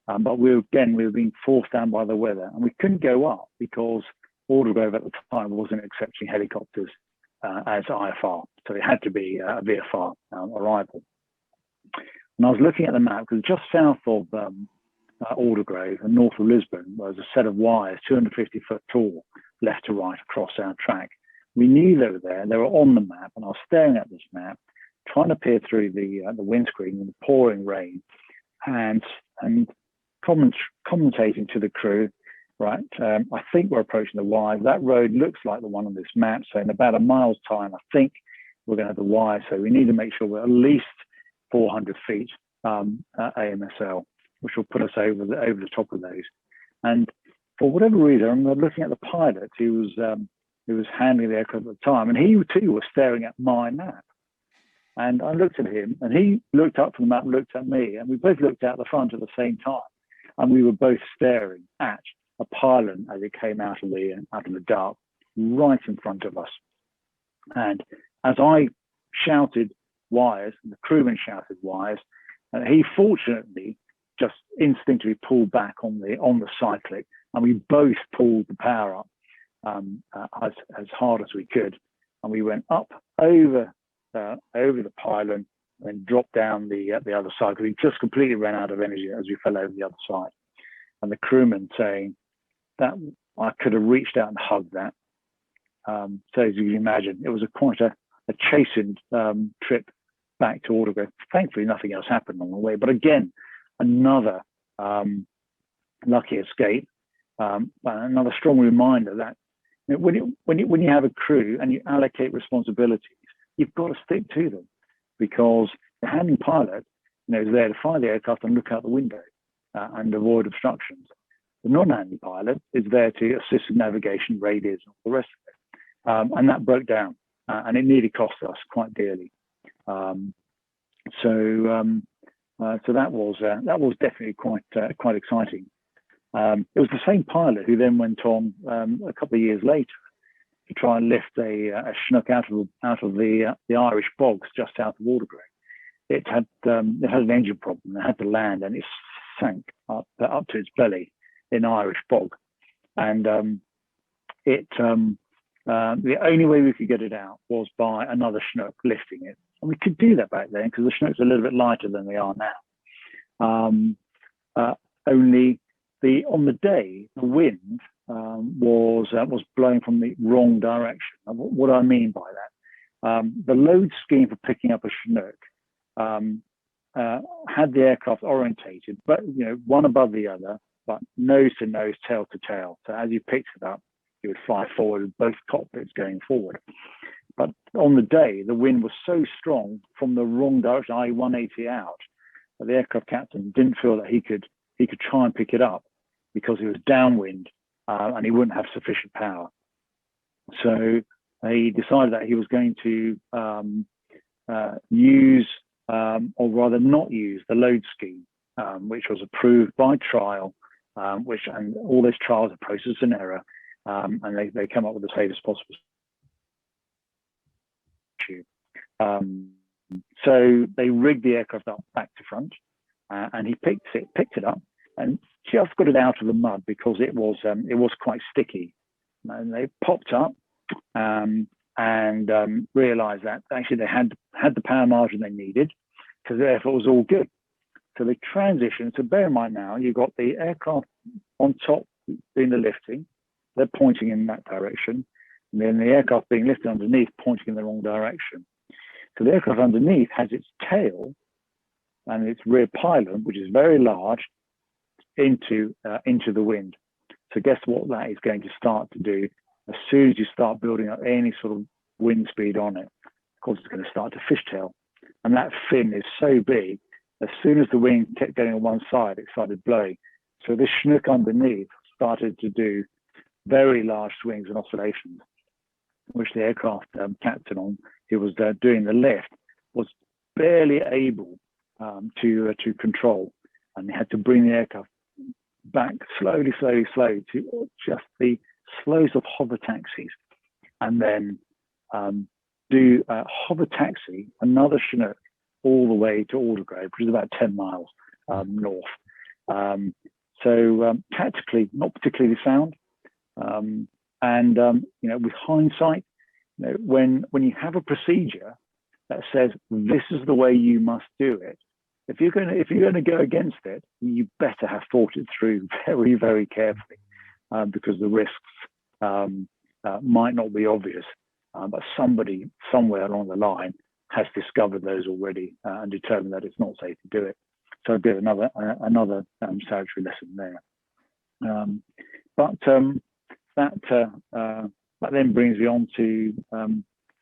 But we were being forced down by the weather, and we couldn't go up because Aldergrove at the time wasn't accepting helicopters as IFR, so it had to be a VFR arrival. And I was looking at the map, because just south of Aldergrove and north of Lisbon was a set of wires 250 foot tall, left to right across our track. We knew they were there, they were on the map, and I was staring at this map, trying to peer through the windscreen in the pouring rain, and commentating to the crew, right, I think we're approaching the wire. That road looks like the one on this map, so in about a mile's time, I think we're going to have the wire, so we need to make sure we're at least 400 feet AMSL, which will put us over the top of those. And for whatever reason, I'm looking at the pilot who was handling the aircraft at the time, and he too was staring at my map. And I looked at him, and he looked up from the map, looked at me, and we both looked out the front at the same time, and we were both staring at a pylon as it came out of the dark, right in front of us. And as I shouted wires, and the crewman shouted wires, and he fortunately just instinctively pulled back on the cyclic, and we both pulled the power up as hard as we could, and we went up over the pylon and then dropped down the other side, because we just completely ran out of energy as we fell over the other side. And the crewman saying that I could have reached out and hugged that. So as you can imagine, it was quite a chastened trip back to Aldergrove. Thankfully, nothing else happened on the way. But again, another lucky escape, another strong reminder that when you have a crew and you allocate responsibilities, you've got to stick to them, because the handling pilot, is there to fly the aircraft and look out the window and avoid obstructions. The non-handling pilot is there to assist with navigation, radios, and all the rest of it. And that broke down, and it nearly cost us quite dearly. So that was definitely quite exciting. It was the same pilot who then went on a couple of years later to try and lift a Chinook out of the Irish bogs just south of Aldergrove. It had an engine problem. It had to land, and it sank up to its belly in Irish bog. And the only way we could get it out was by another Chinook lifting it, and we could do that back then because the Chinooks are a little bit lighter than they are now. Only on the day, the wind was blowing from the wrong direction. And what do I mean by that? The load scheme for picking up a Chinook had the aircraft orientated, but one above the other, but nose to nose, tail to tail. So as you picked it up, you would fly forward with both cockpits going forward. But on the day, the wind was so strong from the wrong direction, i.e. 180 out, that the aircraft captain didn't feel that he could try and pick it up because it was downwind and he wouldn't have sufficient power. So he decided that he was going to use, or rather not use, the load scheme, which was approved by trial, and all those trials are process and error, and they come up with the safest possible. So they rigged the aircraft up back to front, and he picked it up, and just got it out of the mud because it was quite sticky. And they popped up and realised that actually they had the power margin they needed, because therefore it was all good. So they transitioned. So bear in mind now, you've got the aircraft on top doing the lifting, they're pointing in that direction, and then the aircraft being lifted underneath pointing in the wrong direction. So the aircraft underneath has its tail and its rear pylon, which is very large, into the wind. So guess what that is going to start to do as soon as you start building up any sort of wind speed on it? Of course, it's going to start to fishtail, and that fin is so big. As soon as the wind kept going on one side, it started blowing. So this Chinook underneath started to do very large swings and oscillations, which the aircraft captain who was doing the lift was barely able to control, and they had to bring the aircraft back slowly to just the slowest of hover taxis, and then do hover taxi another Chinook all the way to Aldergrove, which is about 10 miles north. So tactically, not particularly sound. And with hindsight, when you have a procedure that says this is the way you must do it, if you're going to go against it, you better have thought it through very, very carefully, because the risks might not be obvious, but somebody somewhere along the line has discovered those already and determined that it's not safe to do it. So a bit another salutary lesson there. But that then brings me on to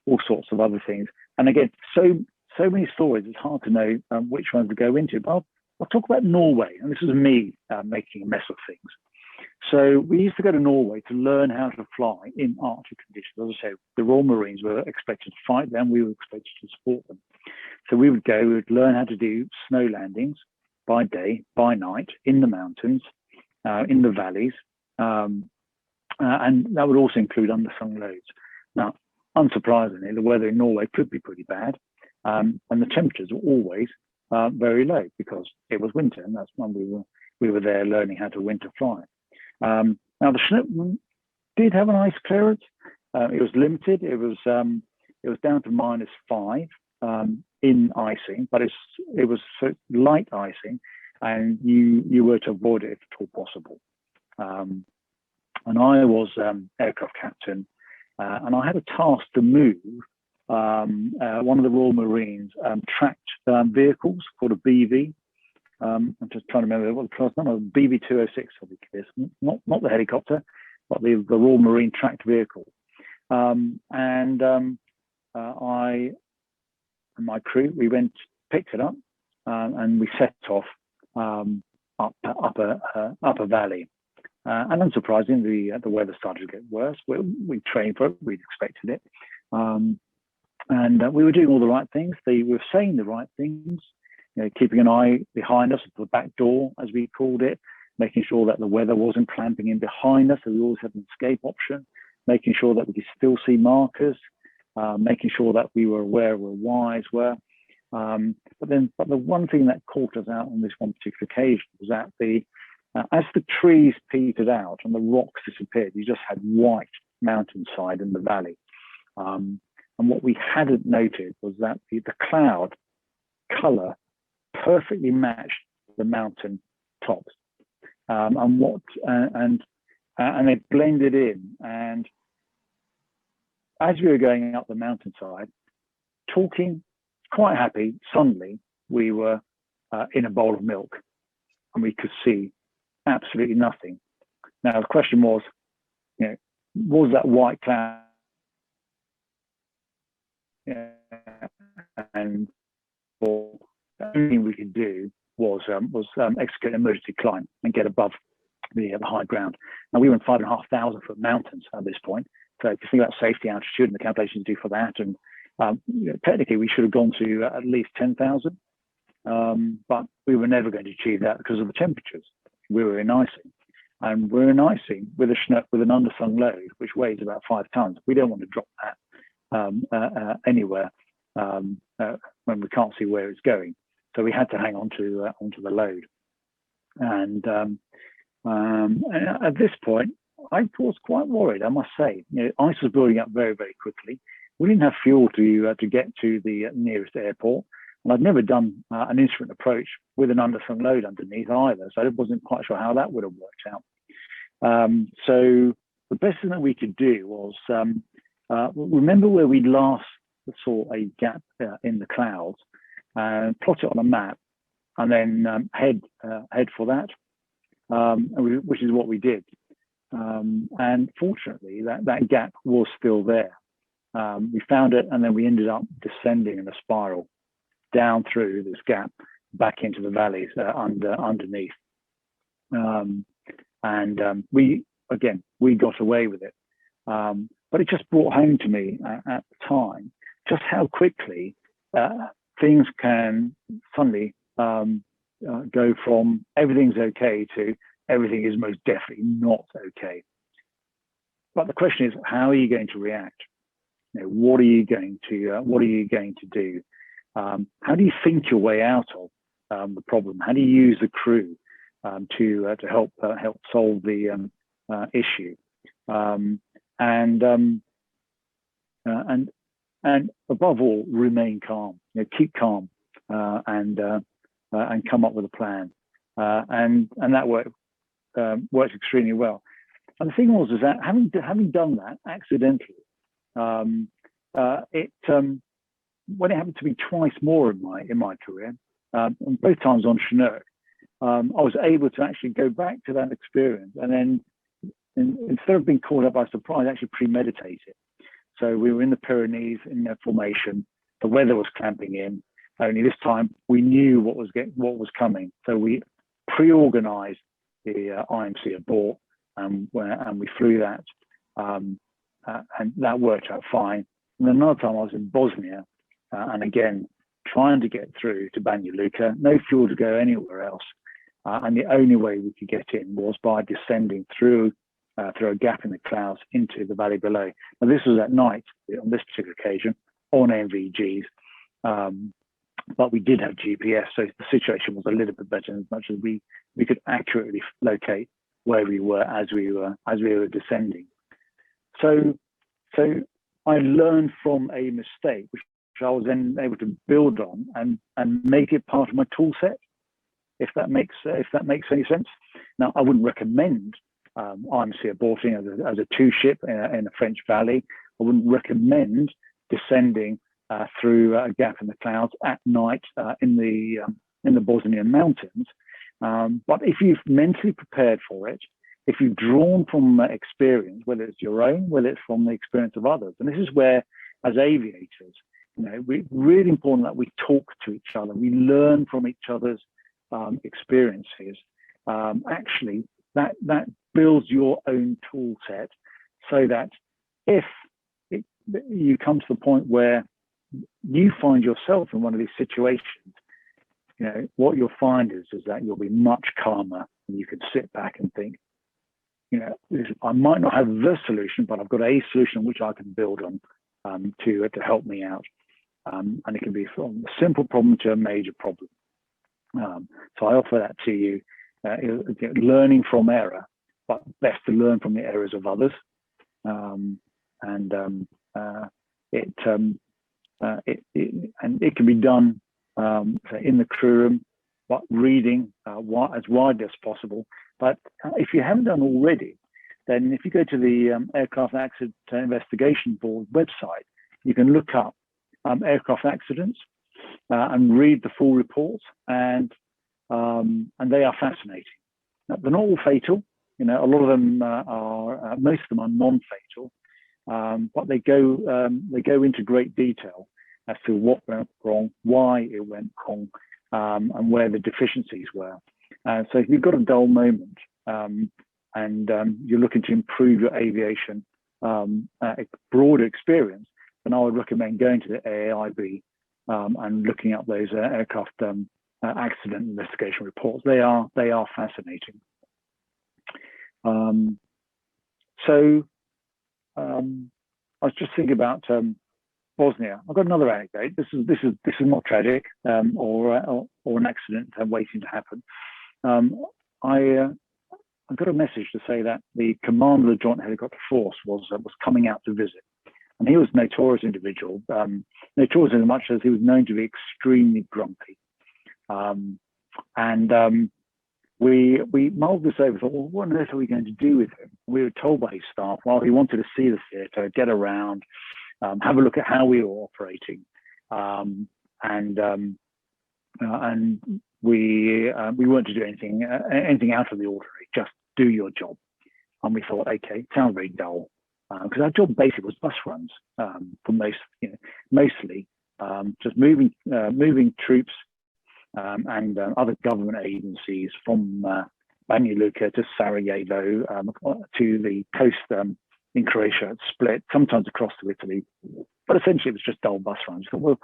all sorts of other things. And again, so many stories, it's hard to know which ones to go into. But I'll talk about Norway, and this is me making a mess of things. So we used to go to Norway to learn how to fly in Arctic conditions. As I say, the Royal Marines were expected to fight them, we were expected to support them. So we would learn how to do snow landings by day, by night, in the mountains, in the valleys, and that would also include undersung loads. Now, unsurprisingly, the weather in Norway could be pretty bad, and the temperatures were always very low because it was winter, and that's when we were there learning how to winter fly. Now the Chinook did have an ice clearance. It was limited. It was down to -5 in icing, but it was light icing, and you were to avoid it if at all possible. And I was aircraft captain, and I had a task to move one of the Royal Marines tracked vehicles called a BV. I'm just trying to remember what the class number, BV-206, I think it is, not the helicopter, but the Royal Marine tracked vehicle. I and my crew, we picked it up, and we set off up a valley. And unsurprisingly, the weather started to get worse. We trained for it, we'd expected it. And we were doing all the right things. We were saying the right things, keeping an eye behind us at the back door, as we called it, making sure that the weather wasn't clamping in behind us, so we always had an escape option, making sure that we could still see markers, making sure that we were aware where Ys were. But the one thing that caught us out on this one particular occasion was that as the trees petered out and the rocks disappeared, you just had white mountainside in the valley. And what we hadn't noted was that the cloud color perfectly matched the mountain tops, and they blended in. And as we were going up the mountainside, talking, quite happy, suddenly we were in a bowl of milk, and we could see absolutely nothing. Now the question was, was that white cloud? And the only thing we could do was execute an emergency climb and get above the high ground. Now we were in 5,500 foot mountains at this point. So if you think about safety, altitude, and the calculations you do for that, and technically we should have gone to at least 10,000, but we were never going to achieve that because of the temperatures. We were in icing, and we're in icing with a Chinook with an undersung load, which weighs about 5 tons. We don't want to drop that anywhere when we can't see where it's going. so we had to hang on to onto the load. And at this point, I was quite worried, I must say. Ice was building up very, very quickly. We didn't have fuel to get to the nearest airport, and I'd never done an instrument approach with an underslung load underneath either, so I wasn't quite sure how that would have worked out. So the best thing that we could do was remember where we last saw a gap in the clouds, and plot it on a map, and then head for that, which is what we did. And fortunately, that gap was still there. We found it, and then we ended up descending in a spiral down through this gap back into the valleys underneath. We got away with it. But it just brought home to me at the time just how quickly things can suddenly go from everything's okay to everything is most definitely not okay. But the question is, how are you going to react? What are you going to do? How do you think your way out of the problem? How do you use the crew to help solve the issue? And above all, remain calm. Keep calm and come up with a plan. And that worked extremely well. And the thing was is that having done that accidentally, when it happened to me twice more in my career, and both times on Chinook, I was able to actually go back to that experience, and then instead of being caught up by surprise, actually premeditate it. So we were in the Pyrenees in their formation. The weather was clamping in. Only this time we knew what was coming. So we pre-organized the IMC abort, and we flew that, and that worked out fine. And another time I was in Bosnia, and again trying to get through to Banja Luka, no fuel to go anywhere else, and the only way we could get in was by descending through a gap in the clouds into the valley below. Now this was at night on this particular occasion on NVGs, but we did have GPS, so the situation was a little bit better as much as we could accurately locate where we were as we were descending. So I learned from a mistake, which I was then able to build on and make it part of my tool set, if that makes any sense. Now I wouldn't recommend IMC aborting as a two-ship in a French valley. I wouldn't recommend descending through a gap in the clouds at night in the Bosnian mountains. But if you've mentally prepared for it, if you've drawn from experience, whether it's your own, whether it's from the experience of others, and this is where, as aviators, it's really important that we talk to each other, we learn from each other's experiences. Actually, that builds your own tool set, so that if you come to the point where you find yourself in one of these situations, what you'll find is that you'll be much calmer, and you can sit back and think, I might not have the solution, but I've got a solution which I can build on to help me out. And it can be from a simple problem to a major problem. So I offer that to you, learning from error, but best to learn from the errors of others. It can be done in the crew room, but reading as widely as possible. But if you haven't done already, then if you go to the Aircraft Accident Investigation Board website, you can look up aircraft accidents and read the full reports, and they are fascinating. Now, they're not all fatal. A lot of them are, most of them are non-fatal, but they go into great detail as to what went wrong, why it went wrong, and where the deficiencies were. So if you've got a dull moment and you're looking to improve your aviation broader experience, then I would recommend going to the AAIB and looking up those aircraft accident investigation reports. They are fascinating. I was just thinking about Bosnia. I've got another anecdote. This is not tragic or an accident waiting to happen. I got a message to say that the commander of the Joint Helicopter Force was coming out to visit, and he was a notorious individual, notorious as much as he was known to be extremely grumpy. We mulled this over, thought, well, what on earth are we going to do with him? We were told by his staff, well, he wanted to see the theatre, get around, have a look at how we were operating, and we weren't to do anything out of the ordinary, just do your job. And we thought, okay, sounds very dull, because our job basically was bus runs for mostly just moving troops and other government agencies from Banja Luka to Sarajevo, to the coast in Croatia at Split, sometimes across to Italy. But essentially, it was just dull bus runs. So, well,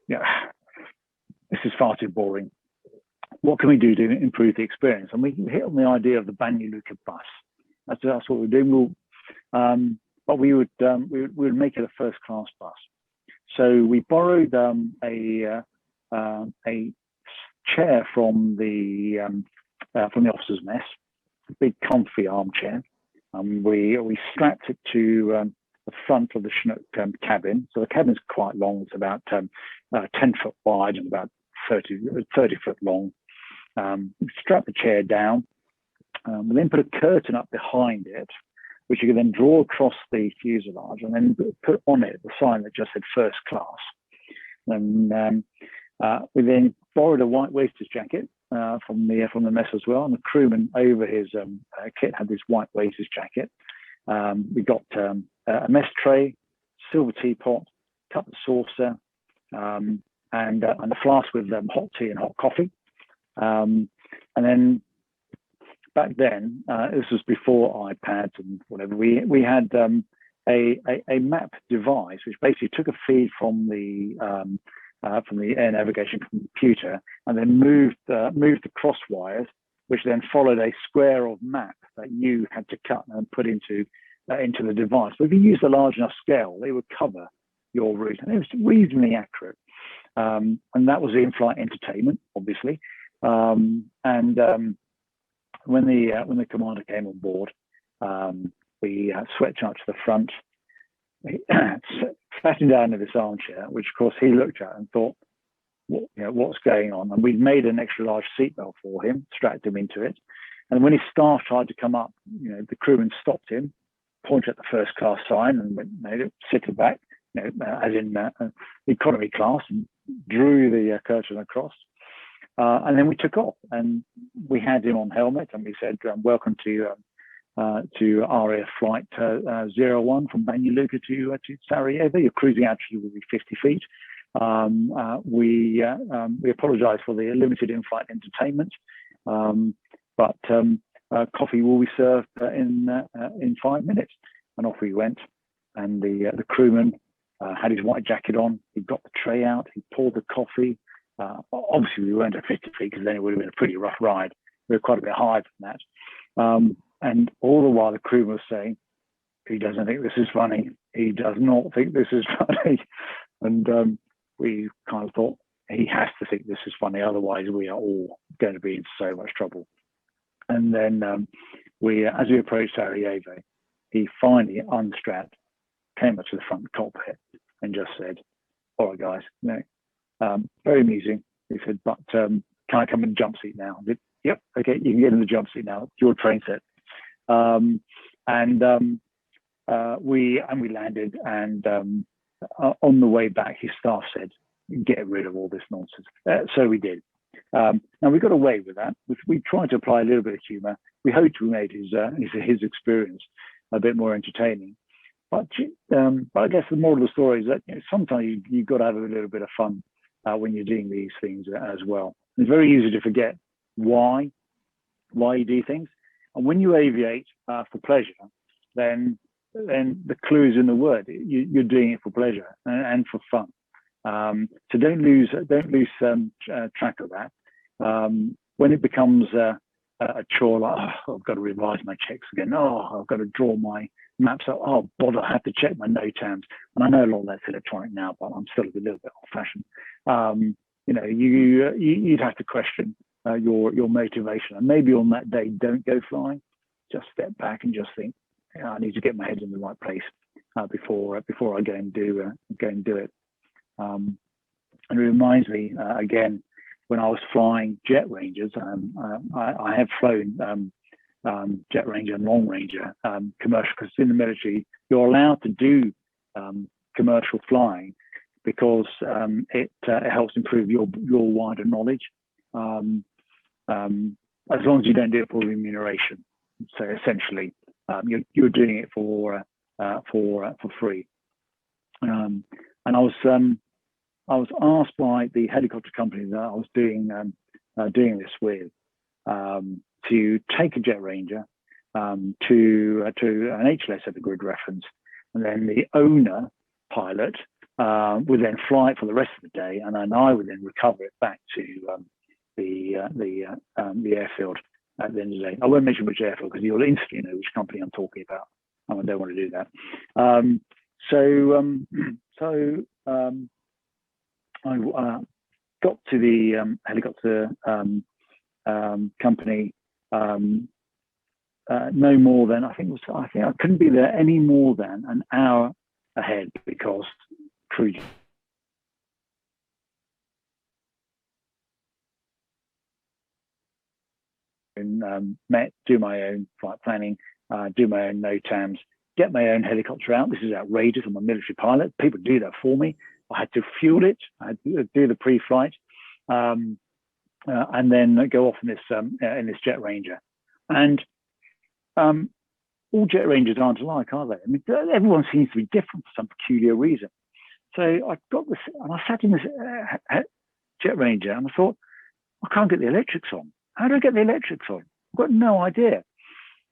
this is far too boring. What can we do to improve the experience? And we hit on the idea of the Banja Luka bus. That's what we're doing. But we would make it a first-class bus. So we borrowed a chair from the officers' mess, a big comfy armchair. We strapped it to the front of the Chinook cabin. So the cabin's quite long. It's about 10 foot wide and about 30 foot long. We strapped the chair down. We then put a curtain up behind it, which you can then draw across the fuselage, and then put on it the sign that just said first class. And we then borrowed a white waisters jacket from the mess as well, and the crewman over his kit had this white waisters jacket. We got a mess tray, silver teapot, cup and saucer, and a flask with hot tea and hot coffee. And then back then, this was before iPads and whatever. We had a map device which basically took a feed from the air navigation computer and then moved the cross wires, which then followed a square of map that you had to cut and put into the device. But if you used a large enough scale, they would cover your route, and it was reasonably accurate. And that was the in-flight entertainment, obviously. When the commander came on board, we swept out to the front, sat him down in this armchair, which of course he looked at and thought, what's going on? And we'd made an extra large seatbelt for him, strapped him into it. And when his staff tried to come up, the crewman stopped him, pointed at the first class sign and made it sit back, as in economy class, and drew the curtain across. And then we took off, and we had him on helmet, and we said, welcome to RAF Flight 01 from Banja Luka to Sarajevo. Your cruising altitude will be 50 feet. We apologise for the limited in-flight entertainment, but coffee will be served in 5 minutes. And off we went, and the crewman had his white jacket on. He got the tray out. He poured the coffee. Obviously, we weren't at 50 feet because then it would have been a pretty rough ride. We were quite a bit higher than that. And all the while, the crew was saying, he doesn't think this is funny. He does not think this is funny. And we kind of thought, he has to think this is funny. Otherwise, we are all going to be in so much trouble. And then as we approached Sarajevo, he finally unstrapped, came up to the front cockpit and just said, all right, guys, very amusing. He said, but can I come in the jump seat now? I said, yep, okay, you can get in the jump seat now. It's your train set. We landed, and on the way back, his staff said, get rid of all this nonsense. So we did. Now we got away with that. We tried to apply a little bit of humour. We hoped we made his experience a bit more entertaining. But I guess the moral of the story is that sometimes you've got to have a little bit of fun when you're doing these things as well. It's very easy to forget why you do things. And when you aviate for pleasure, then the clue is in the word. You're doing it for pleasure and for fun. So don't lose track of that. When it becomes a chore, like, I've got to revise my checks again. I've got to draw my maps are, oh, bother, I have to check my NOTAMs. And I know a lot of that's electronic now, but I'm still a little bit old-fashioned. You know, you'd have to question your motivation. And maybe on that day, don't go flying. Just step back and just think, yeah, I need to get my head in the right place before I go and do it. And it reminds me again, when I was flying Jet Rangers, I have flown Jet Ranger and Long Ranger commercial, because in the military you're allowed to do commercial flying because it helps improve your wider knowledge, as long as you don't do it for remuneration. So essentially, you're doing it for free. And I was asked by the helicopter company that I was doing this with to take a Jet Ranger to an HLS at the grid reference, and then the owner pilot would then fly it for the rest of the day, and then I would then recover it back to the airfield at the end of the day. I won't mention which airfield because you'll instantly know which company I'm talking about, and I don't want to do that. I got to the helicopter company no more than I think I couldn't be there any more than an hour ahead, because crew do my own flight planning, do my own NOTAMs, get my own helicopter out. This is outrageous. I'm a military pilot. People do that for me. I had to fuel it. I had to do the pre-flight, and then go off in this Jet Ranger. And all Jet Rangers aren't alike, are they? I mean, everyone seems to be different for some peculiar reason. So I got this, and I sat in this Jet Ranger, and I thought, I can't get the electrics on. How do I get the electrics on? I've got no idea.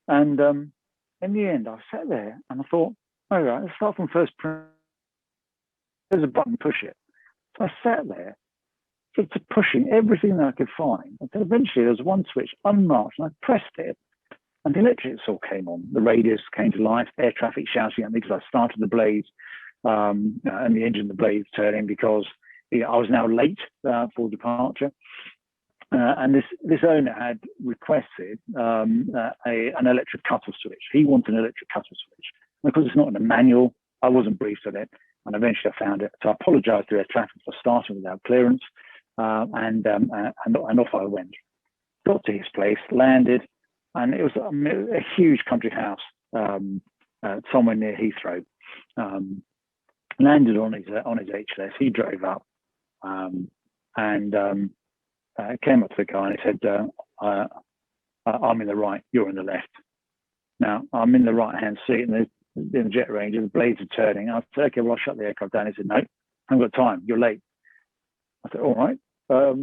And in the end, I sat there and I thought, all right, let's start from first. There's a button, push it. So I sat there, just pushing everything that I could find. And then eventually there was one switch unmarked, and I pressed it, and the electrics all came on. The radius came to life, air traffic shouting at me because I started the blades, and the engine, the blades turning, because I was now late for departure. And this owner had requested an electric cutter switch. He wanted an electric cutter switch. And of course, it's not in a manual. I wasn't briefed on it, and eventually I found it. So I apologised to air traffic for starting without clearance, and off I went. Got to his place, landed, and it was a huge country house somewhere near Heathrow. Landed on his HLS. He drove up, and came up to the guy and he said, I'm in the right, you're in the left. Now, I'm in the right-hand seat in the Jet Ranger, the blades are turning. I said, okay, well, I'll shut the aircraft down. He said, no, I haven't got time, you're late. I said, all right. So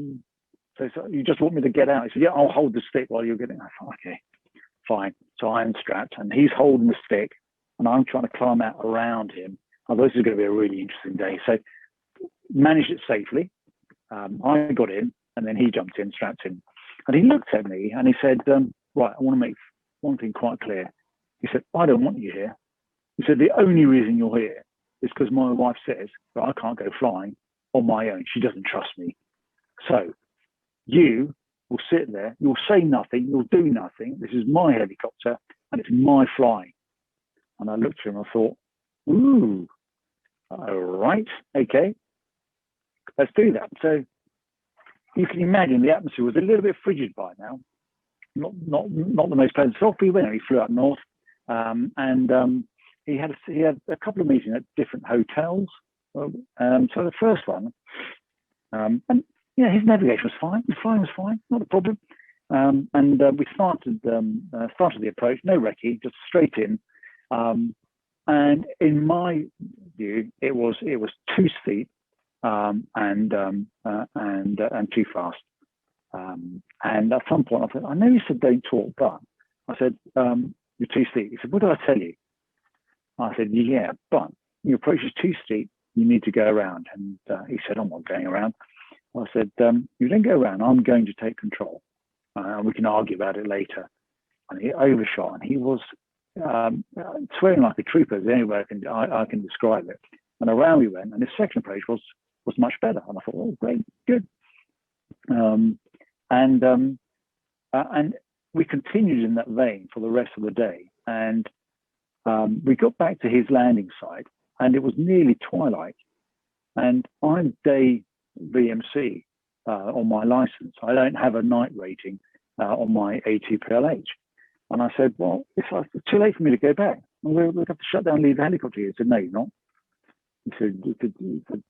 you just want me to get out? He said, yeah, I'll hold the stick while you're getting out. I thought, okay, fine. So I'm strapped, and he's holding the stick, and I'm trying to climb out around him. Oh, this is going to be a really interesting day. So managed it safely. I got in, and then he jumped in, strapped in. And he looked at me and he said, right, I want to make one thing quite clear. He said, I don't want you here. He said, the only reason you're here is because my wife says that I can't go flying on my own. She doesn't trust me. So you will sit there, you'll say nothing, you'll do nothing. This is my helicopter and it's my flying. And I looked at him and I thought, ooh, all right, okay, let's do that. So you can imagine the atmosphere was a little bit frigid by now. Not the most pleasant. So off we went. He flew up north, and he had a couple of meetings at different hotels. So the first one, and his navigation was fine. His flying was fine, not a problem. And we started the approach, no recce, just straight in. And in my view, it was too steep. And too fast. And at some point I said, I know you said don't talk, but I said, you're too steep. He said, what did I tell you? I said, yeah, but your approach is too steep. You need to go around. And he said, I'm not going around. I said, you don't go around. I'm going to take control. And we can argue about it later. And he overshot, and he was swearing like a trooper is the only way I can describe it. And around we went, and his second approach was much better. And I thought, oh, great, good. And we continued in that vein for the rest of the day. And we got back to his landing site, and it was nearly twilight. And I'm day VMC on my license. I don't have a night rating on my ATPLH. And I said, well, it's too late for me to go back. We'll have to shut down and leave the helicopter here. He said, no, you're not. He said,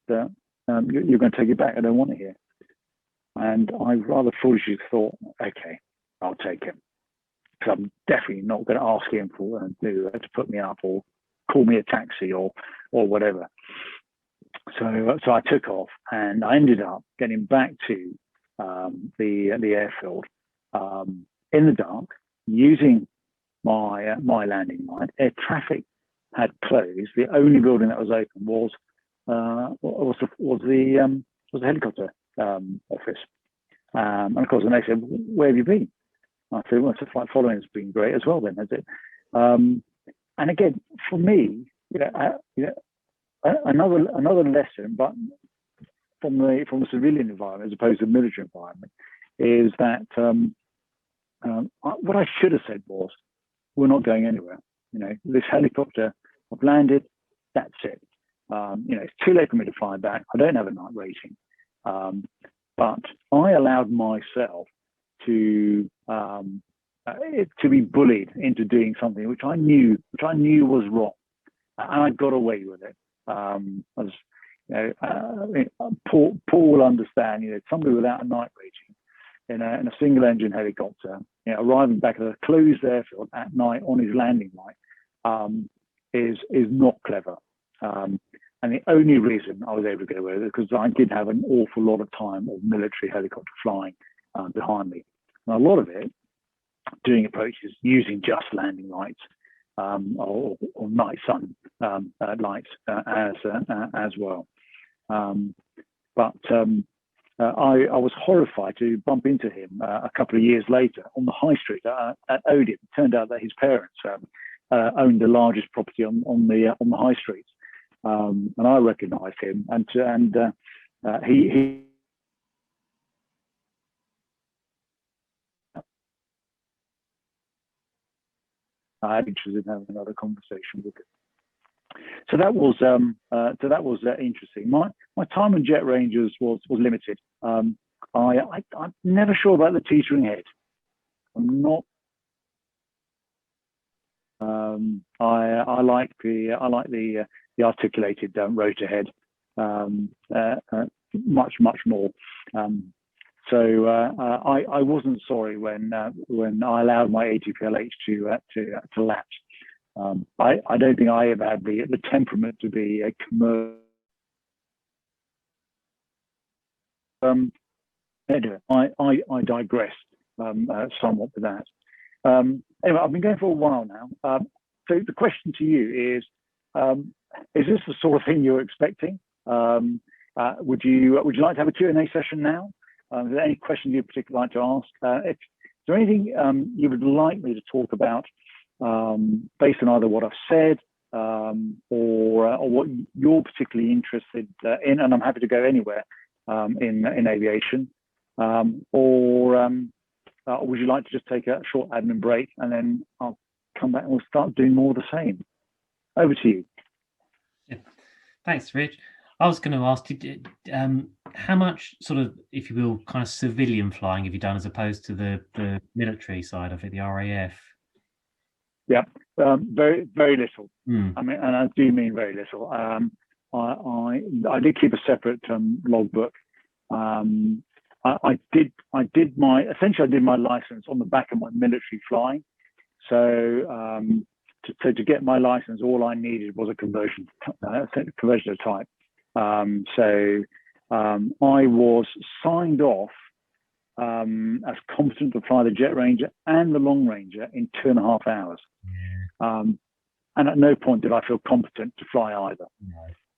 you're going to take it back. I don't want it here. And I rather foolishly thought, okay, I'll take it. Because I'm definitely not going to ask him to put me up or call me a taxi or whatever. So I took off, and I ended up getting back to the airfield in the dark, using my landing light. Air traffic had closed. The only building that was open was the helicopter office. And of course, and they said, "Where have you been?" I said, "Well, the flight following has been great as well. Then, has it?" And again, for me, another lesson, but from the civilian environment as opposed to the military environment, is that what I should have said was, "We're not going anywhere. This helicopter, I've landed. That's it. It's too late for me to fly back. I don't have a night rating." But I allowed myself to be bullied into doing something which I knew was wrong, and I got away with it. Paul will understand. Somebody without a night rating in a single engine helicopter, arriving back at a closed airfield at night on his landing light, is not clever. And the only reason I was able to get away with it is because I did have an awful lot of time of military helicopter flying behind me. And a lot of it, doing approaches using just landing lights or night sun lights as well. But I was horrified to bump into him a couple of years later on the high street at Odeon. It turned out that his parents owned the largest property on the high street. And I recognised him, and he I had interest in having another conversation with him. So that was interesting. My time on Jet Rangers was limited. I'm never sure about the teetering head. I'm not. I like the articulated rotor head much more. So I wasn't sorry when I allowed my ATPLH to lapse. I don't think I ever had the temperament to be a commercial. Anyway, I digressed somewhat with that. Anyway, I've been going for a while now. So the question to you is this the sort of thing you're expecting? Would you like to have a Q&A session now? Is there any questions you'd particularly like to ask? Is there anything you would like me to talk about based on either what I've said or what you're particularly interested in? And I'm happy to go anywhere in aviation. Or would you like to just take a short admin break and then I'll come back and we'll start doing more of the same? Over to you. Yeah. Thanks, Rich. I was going to ask you, how much sort of, if you will, kind of civilian flying have you done as opposed to the military side of it, the RAF? Yeah, very little. Mm. I mean, and I do mean very little. I did keep a separate logbook. I did my license on the back of my military flying. So to get my license, all I needed was a conversion of type. So I was signed off as competent to fly the Jet Ranger and the Long Ranger in 2.5 hours. And at no point did I feel competent to fly either.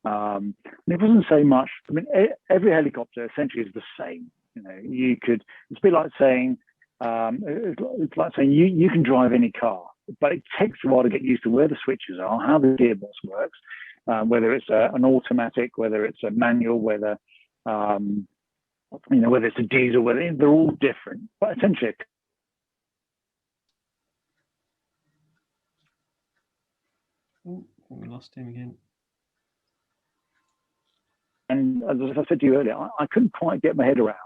And it doesn't say much. I mean, every helicopter essentially is the same. It's a bit like saying, you can drive any car. but it takes a while to get used to where the switches are, how the gearbox works, whether it's an automatic, whether it's a manual, whether whether it's a diesel, whether they're all different. But essentially, we lost him again. and as I said to you earlier, I couldn't quite get my head around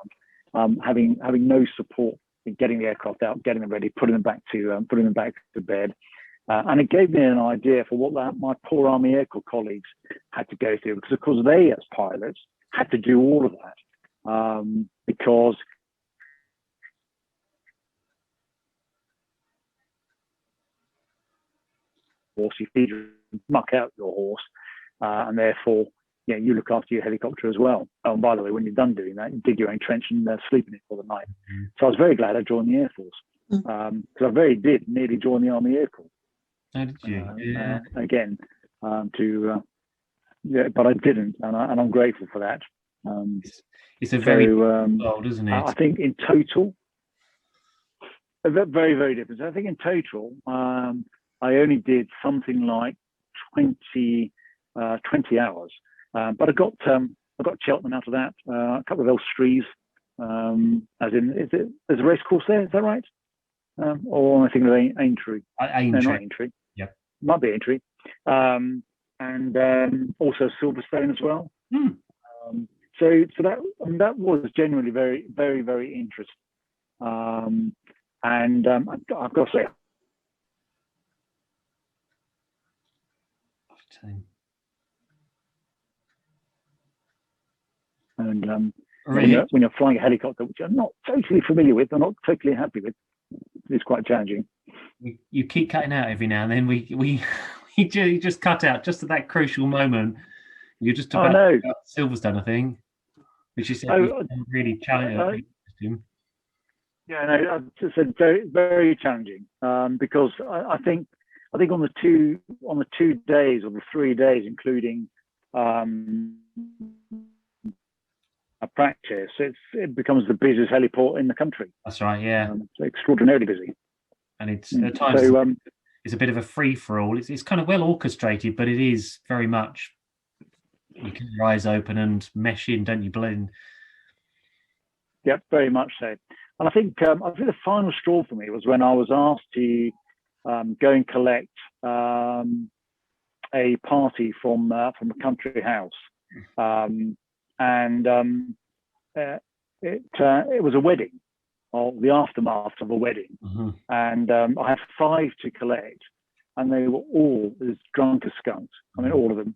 having no support in getting the aircraft out, getting them ready, putting them back to bed. And it gave me an idea for what my poor Army Air Corps colleagues had to go through, because of course they, as pilots, had to do all of that because you feed muck out your horse, and therefore you look after your helicopter as well. Oh, and by the way, when you're done doing that, you dig your own trench and sleep in it for the night. So I was very glad I joined the Air Force, because I very did nearly join the Army Air Corps. How did you? Again, but I didn't, and I'm grateful for that. It's a very world, isn't it? I think in total, very, very different. I think in total, I only did something like 20 hours, but I got Cheltenham out of that. A couple of Elstrees, as in, there's a race course there? Is that right? Or am I thinking of Aintree? Aintree. No, not Aintree. Yep. Might be Aintree. And also Silverstone as well. So that was genuinely very, very, very interesting. And I've got to say, and when you're flying a helicopter, which I'm not totally familiar with, I'm not totally happy with, it's quite challenging. You keep cutting out every now and then. You just cut out just at that crucial moment. You're just about Silverstone, I think, which is really challenging. Yeah, no, I just said very, very challenging, because I think on the 2 days or the 3 days, including a practice, it becomes the busiest heliport in the country. That's right. Yeah, it's extraordinarily busy, and it's at times it's a bit of a free for all. It's kind of well orchestrated, but it is very much you keep your eyes open and mesh in, don't you, blend? Yep, very much so. And I think the final straw for me was when I was asked to go and collect a party from a country house, and it was a wedding, or the aftermath of a wedding, and I had 5 to collect, and they were all as drunk as skunks. I mean, all of them,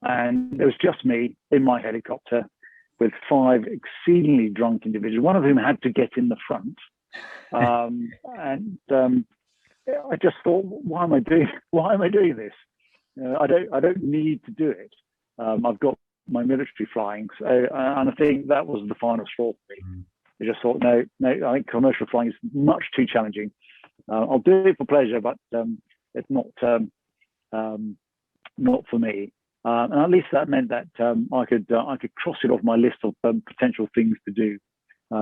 and it was just me in my helicopter with 5 exceedingly drunk individuals, one of whom had to get in the front. And I just thought, why am I doing this? I don't need to do it. I've got my military flying, so and I think that was the final straw for me. I just thought, no, I think commercial flying is much too challenging. I'll do it for pleasure, but it's not for me. And at least that meant that I could cross it off my list of potential things to do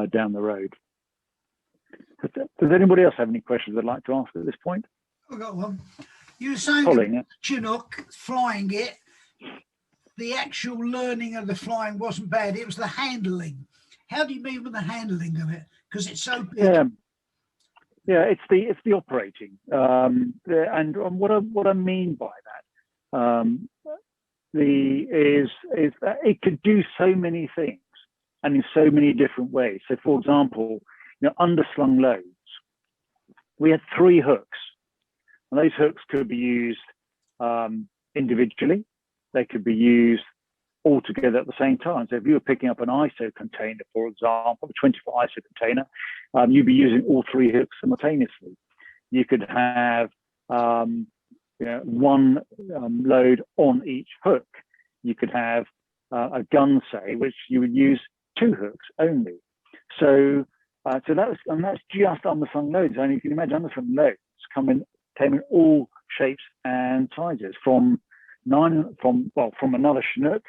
down the road. Does anybody else have any questions they'd like to ask at this point? I've got one. You were saying Colin, Chinook flying it, the actual learning of the flying wasn't bad. It was the handling. How do you mean with the handling of it? Because it's so big. Yeah, it's the operating. And what I mean by that is that it could do so many things and in so many different ways. So, for example, underslung loads. We had 3 hooks, and those hooks could be used individually. They could be used all together at the same time. So if you were picking up an ISO container, for example, a 24 ISO container, you'd be using all 3 hooks simultaneously. You could have one load on each hook. You could have a gun, say, which you would use 2 hooks only. So that's just underslung loads. And you can imagine underslung loads came in all shapes and sizes, from another Chinook,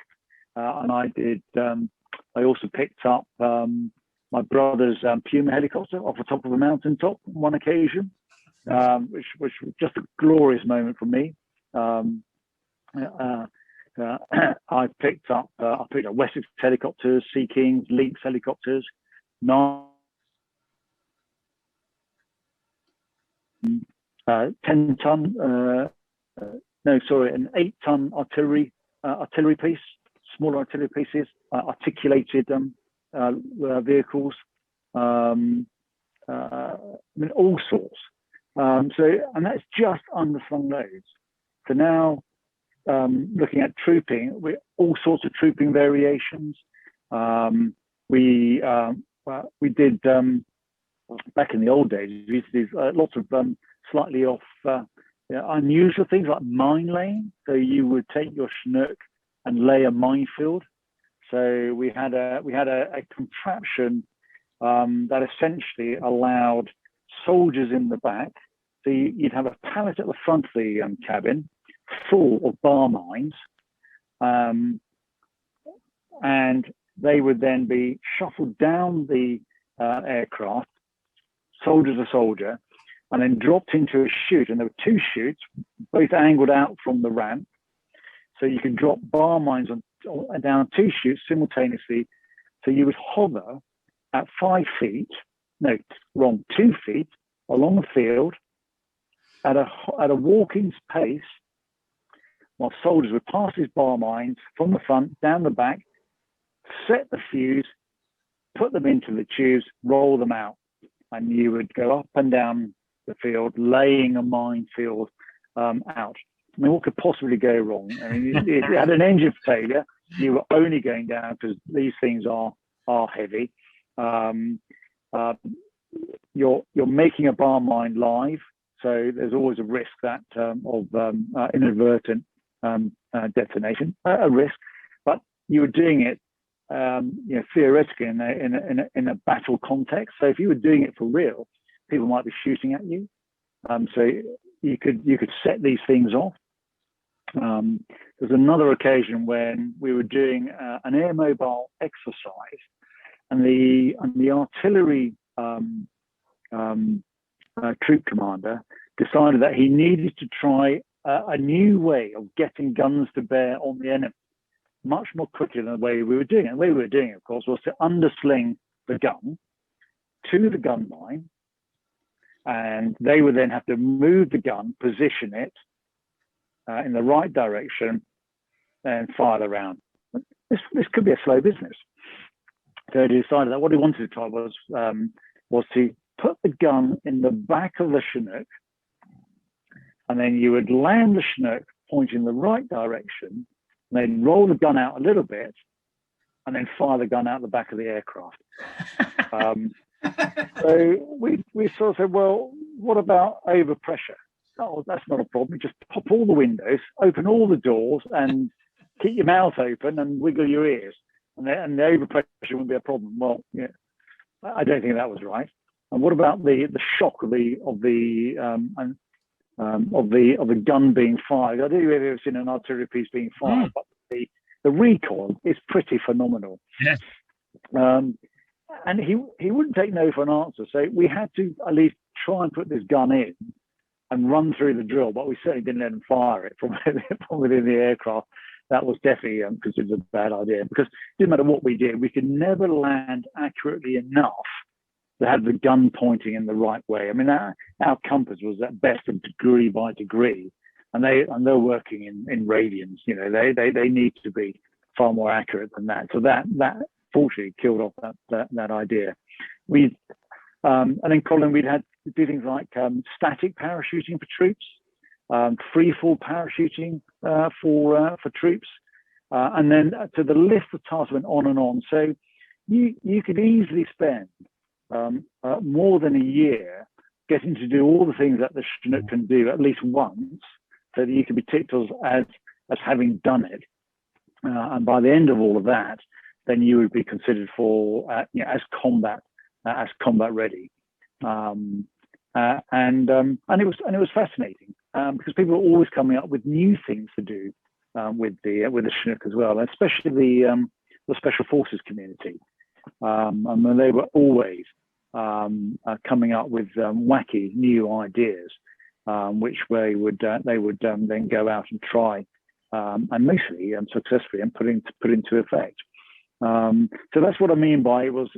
and I also picked up my brother's Puma helicopter off the top of a mountaintop on one occasion. which was just a glorious moment for me. I picked up Wessex helicopters, Sea Kings, Lynx helicopters, 10-ton, an 8-ton artillery piece, smaller artillery pieces, articulated vehicles, I mean, all sorts. And that's just underslung loads. So now, looking at trooping, all sorts of trooping variations. We did back in the old days. We used to do lots of slightly off, unusual things like mine laying. So you would take your Chinook and lay a minefield. So we had a contraption that essentially allowed soldiers in the back. So you'd have a pallet at the front of the cabin full of bar mines, and they would then be shuffled down the aircraft, soldier to soldier, and then dropped into a chute. And there were 2 chutes, both angled out from the ramp. So you can drop bar mines down 2 chutes simultaneously. So you would hover at 5 feet, 2 feet along the field at a walking pace, while soldiers would pass these bar mines from the front down the back, set the fuse, put them into the tubes, roll them out, and you would go up and down the field laying a minefield out. I mean, what could possibly go wrong? I mean, if you had an engine failure, you were only going down because these things are heavy. You're making a bar mine live, so there's always a risk that of inadvertent detonation, a risk. But you were doing it, theoretically in a battle context. So if you were doing it for real, people might be shooting at you. So you could set these things off. There's another occasion when we were doing an air mobile exercise, and the artillery troop commander decided that he needed to try a new way of getting guns to bear on the enemy, much more quickly than the way we were doing it. And the way we were doing it, of course, was to undersling the gun to the gun line, and they would then have to move the gun, position it in the right direction, and fire the round. This could be a slow business. So he decided that what he wanted to try was to put the gun in the back of the Chinook, and then you would land the Chinook pointing in the right direction, and then roll the gun out a little bit, and then fire the gun out the back of the aircraft. So we sort of said, well, what about overpressure? Oh, that's not a problem. Just pop all the windows, open all the doors, and keep your mouth open and wiggle your ears, and the overpressure wouldn't be a problem. Well, yeah, I don't think that was right. And what about the shock of the gun being fired? I don't know if you've ever seen an artillery piece being fired, but the recoil is pretty phenomenal. Yes. And he wouldn't take no for an answer. So we had to at least try and put this gun in and run through the drill, but we certainly didn't let him fire it from within the aircraft. That was definitely considered a bad idea, because it didn't matter what we did, we could never land accurately enough to have the gun pointing in the right way. I mean, our compass was at best a degree by degree, and they're working in radians. You know, they need to be far more accurate than that. So that fortunately killed off that idea. And then, Colin, we'd had to do things like static parachuting for troops, free fall parachuting for troops, and then to the list of tasks went on and on. So you could easily spend more than a year getting to do all the things that the Chinook can do at least once, so that you can be ticked as having done it. And by the end of all of that, then you would be considered for as combat ready. And it was fascinating because people were always coming up with new things to do with the Chinook as well, especially the special forces community. And they were always coming up with wacky new ideas, which they would then go out and try, and mostly successfully, and put into effect. So that's what I mean by it was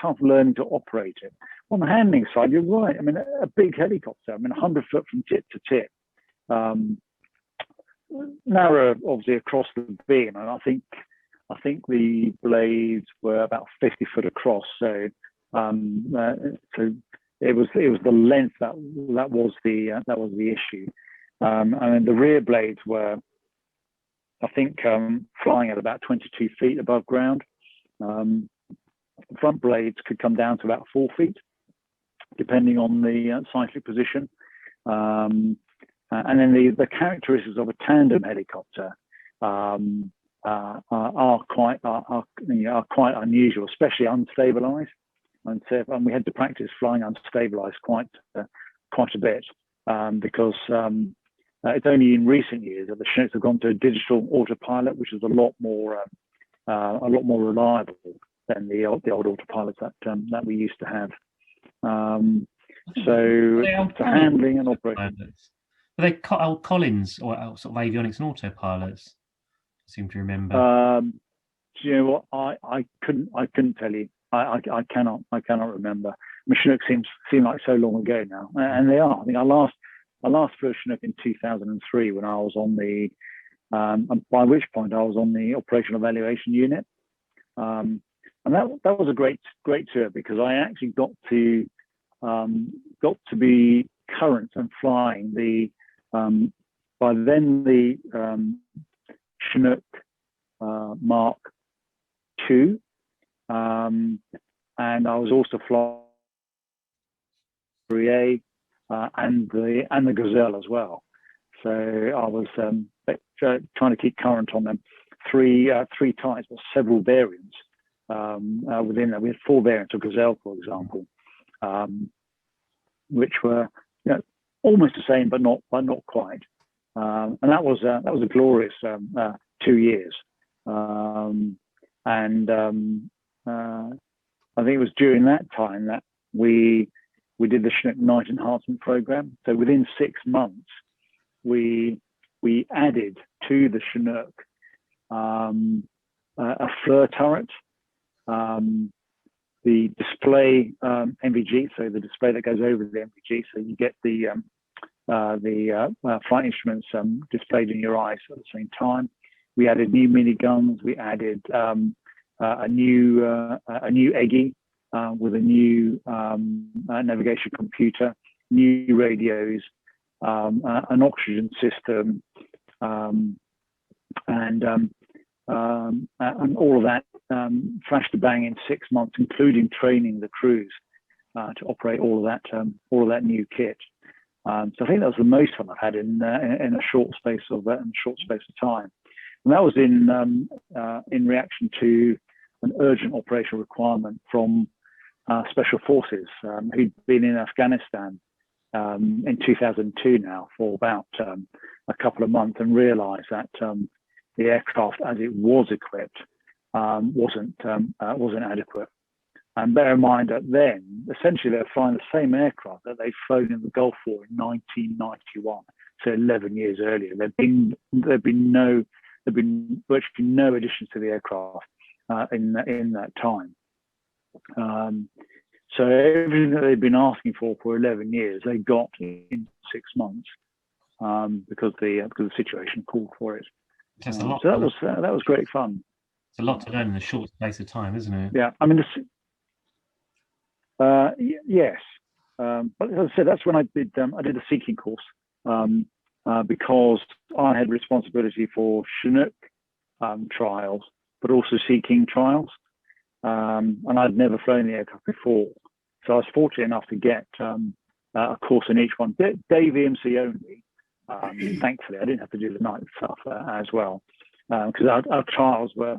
tough learning to operate it. On the handling side, you're right. I mean, a big helicopter. I mean, 100 foot from tip to tip, narrow obviously across the beam, and I think the blades were about 50 foot across. So so it was the length that was the issue. And the rear blades were, I think, flying at about 22 feet above ground. The front blades could come down to about 4 feet, depending on the cyclic position. And then the characteristics of a tandem helicopter are quite unusual, especially unstabilized. And we had to practice flying unstabilized quite a bit, because it's only in recent years that the Chinooks have gone to a digital autopilot, which is a lot more reliable than the old autopilots that we used to have. So handling and operating. Were they old Collins or sort of avionics and autopilots? I seem to remember. Do you know what? I couldn't tell you. I cannot remember. Chinook seem like so long ago now, and they are. I think I last flew a Chinook in 2003 when I was on the, by which point I was on the operational evaluation unit, and that was a great tour, because I actually got to be current and flying the by then the Chinook Mark II, and I was also flying and the Gazelle as well. So I was trying to keep current on them. Three types, but several variants within that. We had 4 variants of Gazelle, for example, which were almost the same, but not quite. And that was a glorious 2 years. I think it was during that time that we did the Chinook Night Enhancement Program. So within 6 months, we added to the Chinook a Flt turret, the display MVG, so the display that goes over the MVG, so you get the flight instruments displayed in your eyes at the same time. We added new miniguns. We added a new EGI with a new navigation computer, new radios, an oxygen system, and all of that flash to bang in 6 months, including training the crews to operate all of that new kit. So I think that was the most fun I've had in a short space of time. And that was in reaction to an urgent operational requirement from Special Forces who'd been in Afghanistan in 2002 now for about a couple of months, and realised that the aircraft, as it was equipped, wasn't adequate. And bear in mind that then, essentially, they're flying the same aircraft that they'd flown in the Gulf War in 1991, so 11 years earlier. There'd been virtually no additions to the aircraft in that time. So everything that they'd been asking for 11 years, they got in 6 months because the situation called for it. So that was great fun. It's a lot to learn in a short space of time, isn't it? Yeah, I mean, yes, but as I said, that's when I did a seeking course because I had responsibility for Chinook trials, but also seeking trials, and I'd never flown the aircraft before, so I was fortunate enough to get a course in each one. Day VMC only. Thankfully, I didn't have to do the night stuff as well, because our trials were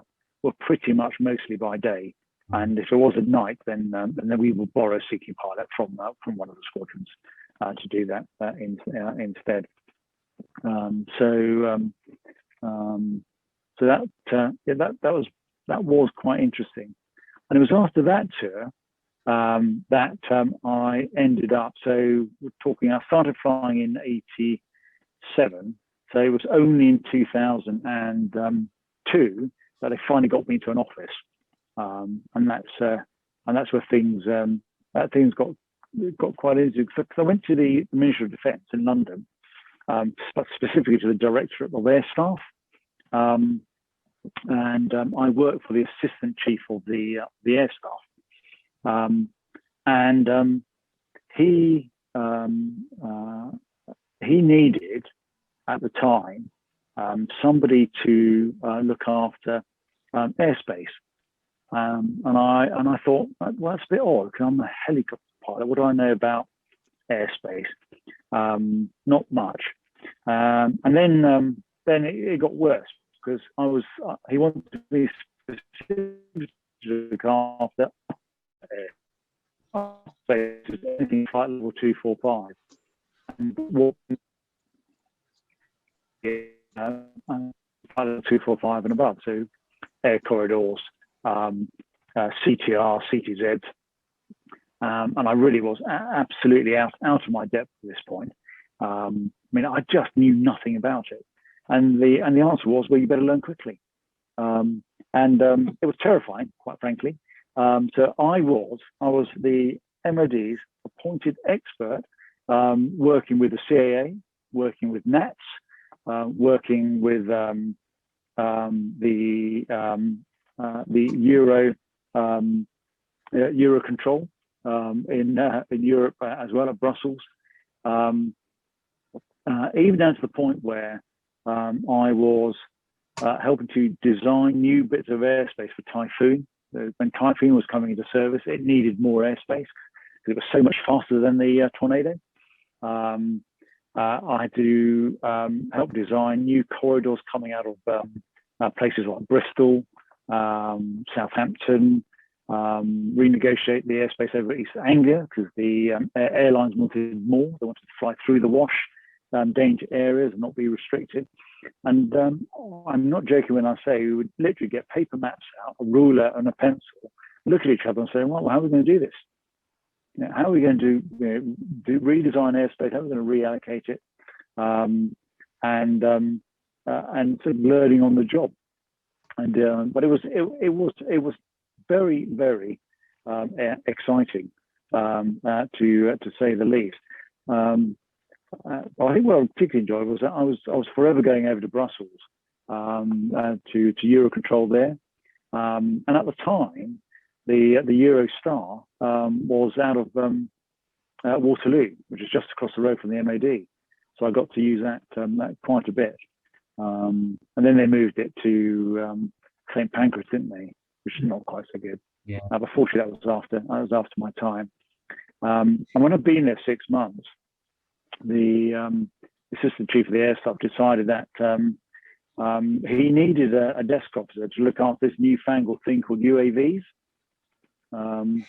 pretty much mostly by day. And if it was at night, then we would borrow a seeking pilot from one of the squadrons to do that instead. So that was quite interesting. And it was after that tour I ended up, so we're talking, I started flying in 87, so it was only in 2002 that they finally got me into an office, and that's where things got quite easy. Because I went to the Ministry of Defence in London, specifically to the Directorate of Air Staff, and I worked for the Assistant Chief of the Air Staff, and he needed at the time somebody to look after airspace, and I thought, well, that's a bit odd because I'm a helicopter pilot. What do I know about airspace? Not much. And then it got worse because he wanted me specifically to look after airspace, anything Flight Level 245. And what Flight Level 245 and above, so air corridors, CTR, CTZ, and I really was absolutely out of my depth at this point. I mean, I just knew nothing about it, and the answer was, well, you better learn quickly, and it was terrifying, quite frankly. So I was the MOD's appointed expert, working with the CAA, working with NATS, working with the Eurocontrol in Europe as well, at Brussels, even down to the point where I was helping to design new bits of airspace for Typhoon. When Typhoon was coming into service, it needed more airspace because it was so much faster than the Tornado. I had to help design new corridors coming out of places like Bristol, Southampton, renegotiate the airspace over East Anglia because the airlines wanted more. They wanted to fly through the wash, danger areas, and not be restricted. And I'm not joking when I say we would literally get paper maps out, a ruler and a pencil, look at each other and say, well, how are we going to do this? You know, how are we going to redesign airspace? How are we going to reallocate it? And sort of learning on the job. And but it was very, very exciting, to say the least. I think what I particularly enjoyed was that I was forever going over to Brussels, to Eurocontrol there, and at the time the Eurostar was out of Waterloo, which is just across the road from the MOD. So I got to use that quite a bit, and then they moved it to St Pancras, didn't they? Which is not quite so good. Yeah. But fortunately, that was after my time. And when I've been there 6 months, the assistant chief of the air staff decided that he needed a desk officer to look after this newfangled thing called UAVs. And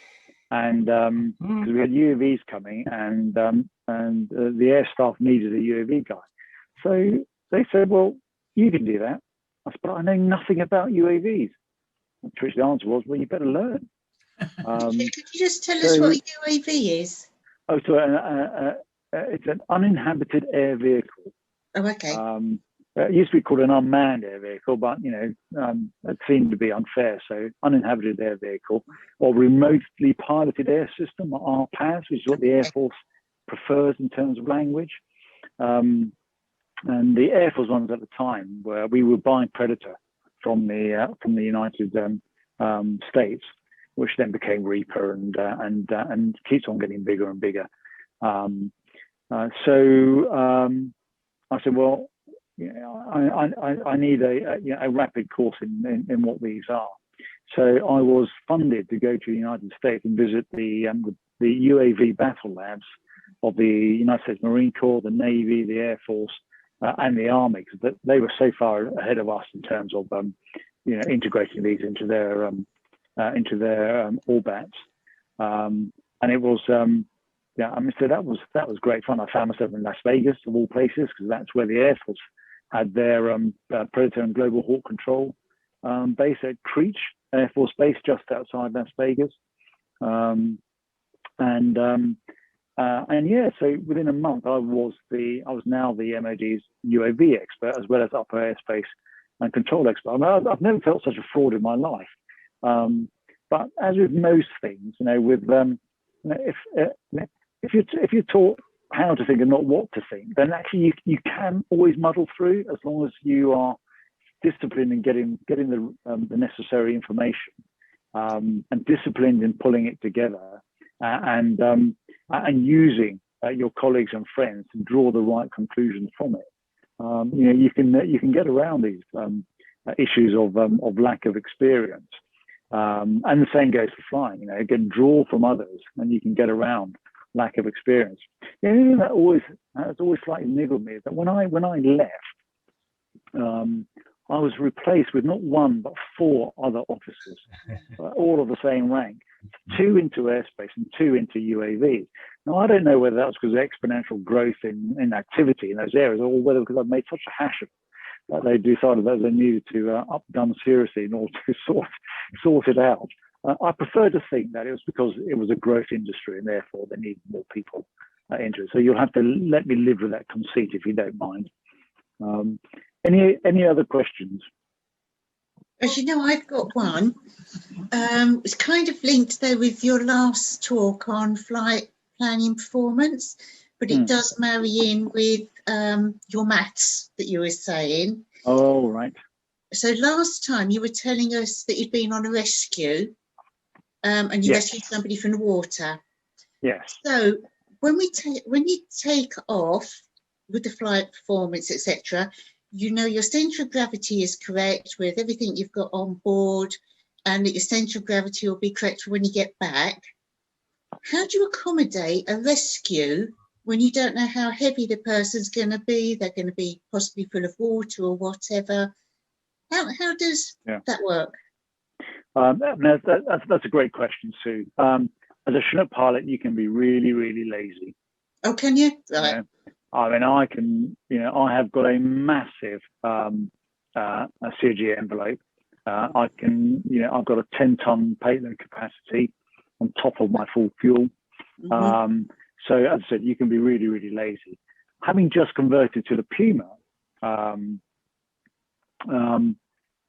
because we had UAVs coming, and the air staff needed a UAV guy. So they said, well, you can do that. I said, but I know nothing about UAVs. To which the answer was, well, you better learn. Could you just tell us what a UAV is? Oh, so it's an uninhabited air vehicle. Oh, okay. It used to be called an unmanned air vehicle, but it seemed to be unfair. So uninhabited air vehicle, or remotely piloted air system, or RPAS, which is what the Air Force prefers in terms of language. And the Air Force ones at the time were, we were buying Predator from the United States, which then became Reaper and keeps on getting bigger and bigger. So I said, well, I need a rapid course in what these are. So I was funded to go to the United States and visit the UAV battle labs of the United States Marine Corps, the Navy, the Air Force, and the Army, because they were so far ahead of us in terms of integrating these into their orbits. And it was so that was great fun. I found myself in Las Vegas, of all places, because that's where the Air Force had their Predator and Global Hawk Control base at Creech Air Force Base, just outside Las Vegas. And yeah, so within a month, I was now the MOD's UAV expert as well as upper airspace and control expert. I mean, I've never felt such a fraud in my life. But as with most things, with if you're taught how to think and not what to think, then actually you can always muddle through as long as you are disciplined in getting the necessary information and disciplined in pulling it together and using your colleagues and friends to draw the right conclusions from it. You can get around these issues of lack of experience. And the same goes for flying. Again, draw from others, and you can get around lack of experience. The only thing that has always slightly niggled me is that when I left, I was replaced with not one but 4 other officers, all of the same rank, 2 into airspace and 2 into UAV. Now I don't know whether that was because of exponential growth in activity in those areas, or whether because I've made such a hash of it that they decided that they needed to up guns seriously in order to sort it out. I prefer to think that it was because it was a growth industry and therefore they needed more people into it. So you'll have to let me live with that conceit if you don't mind. Any other questions? As you know, I've got one. It's kind of linked though with your last talk on flight planning performance, but it does marry in with your maths that you were saying. Oh, right. So last time you were telling us that you'd been on a rescue and you rescued somebody from the water. Yes. So when you take off with the flight performance, etc., your centre of gravity is correct with everything you've got on board, and that your centre of gravity will be correct for when you get back. How do you accommodate a rescue when you don't know how heavy the person's going to be? They're going to be possibly full of water or whatever. How does that work? That's a great question, Sue. As a Chinook pilot, you can be really, really lazy. Oh, can you? Right. I mean, I have got a massive COG envelope. I've got a 10-ton payload capacity on top of my full fuel. So as I said, you can be really, really lazy. Having just converted to the Puma,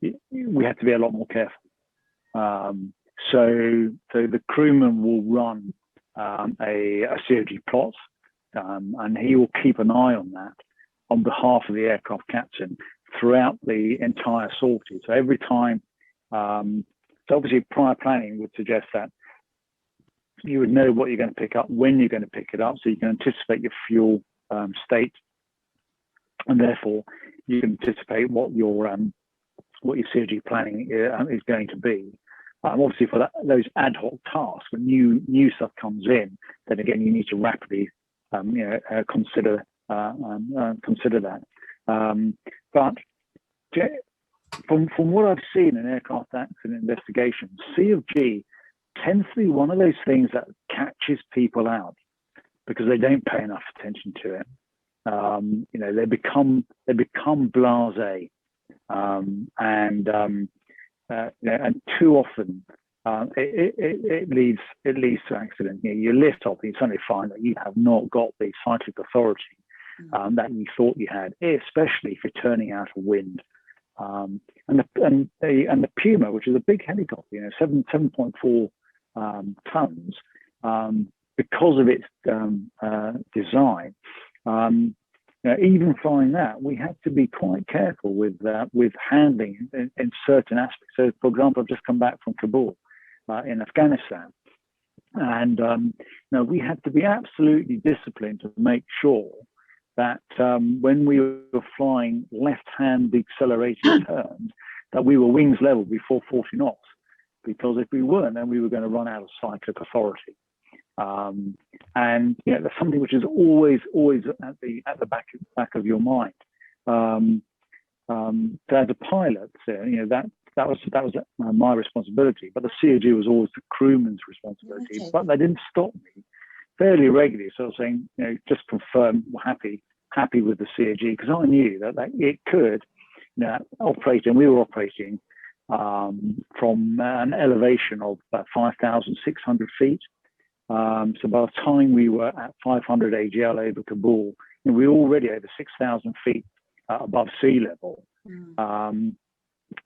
we have to be a lot more careful. So the crewman will run a COG plot, and he will keep an eye on that on behalf of the aircraft captain throughout the entire sortie. So every time, so obviously prior planning would suggest that you would know what you're going to pick up, when you're going to pick it up, so you can anticipate your fuel state, and therefore you can anticipate what your COG planning is going to be. Obviously, for those ad hoc tasks, when new stuff comes in, then again you need to rapidly consider that. But from what I've seen in aircraft accident investigations, COG tends to be one of those things that catches people out because they don't pay enough attention to it. They become blasé, and too often it leads to accident. You lift off and you suddenly find that you have not got the cyclic authority that you thought you had, especially if you're turning out of wind. And the Puma, which is a big helicopter, 7.4 tons, because of its design. Even flying that, we have to be quite careful with handling in certain aspects. So, for example, I've just come back from Kabul in Afghanistan, and we had to be absolutely disciplined to make sure that when we were flying left-hand decelerated turns, that we were wings level before 40 knots, because if we weren't, then we were going to run out of cyclic authority. And that's something which is always at the back of your mind. So as a pilot, that was my responsibility, but the COG was always the crewman's responsibility. Okay. But they didn't stop me fairly regularly. So I was saying, just confirm we're happy with the COG, because I knew that it could operate, and we were operating from an elevation of about 5,600 feet. So by the time we were at 500 AGL over Kabul, we were already over 6,000 feet above sea level. And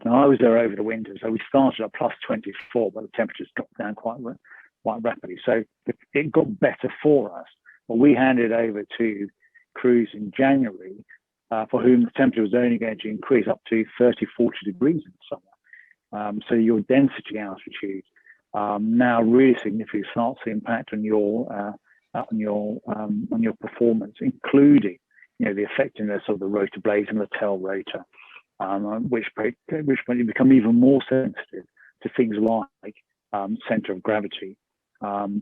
I was there over the winter, so we started at plus 24, but the temperatures dropped down quite rapidly. So it got better for us. But we handed over to crews in January, for whom the temperature was only going to increase up to 30, 40 degrees in the summer. So your density altitude now really significantly starts to impact on your performance, including the effectiveness of the rotor blades and the tail rotor, which when you become even more sensitive to things like center of gravity. It's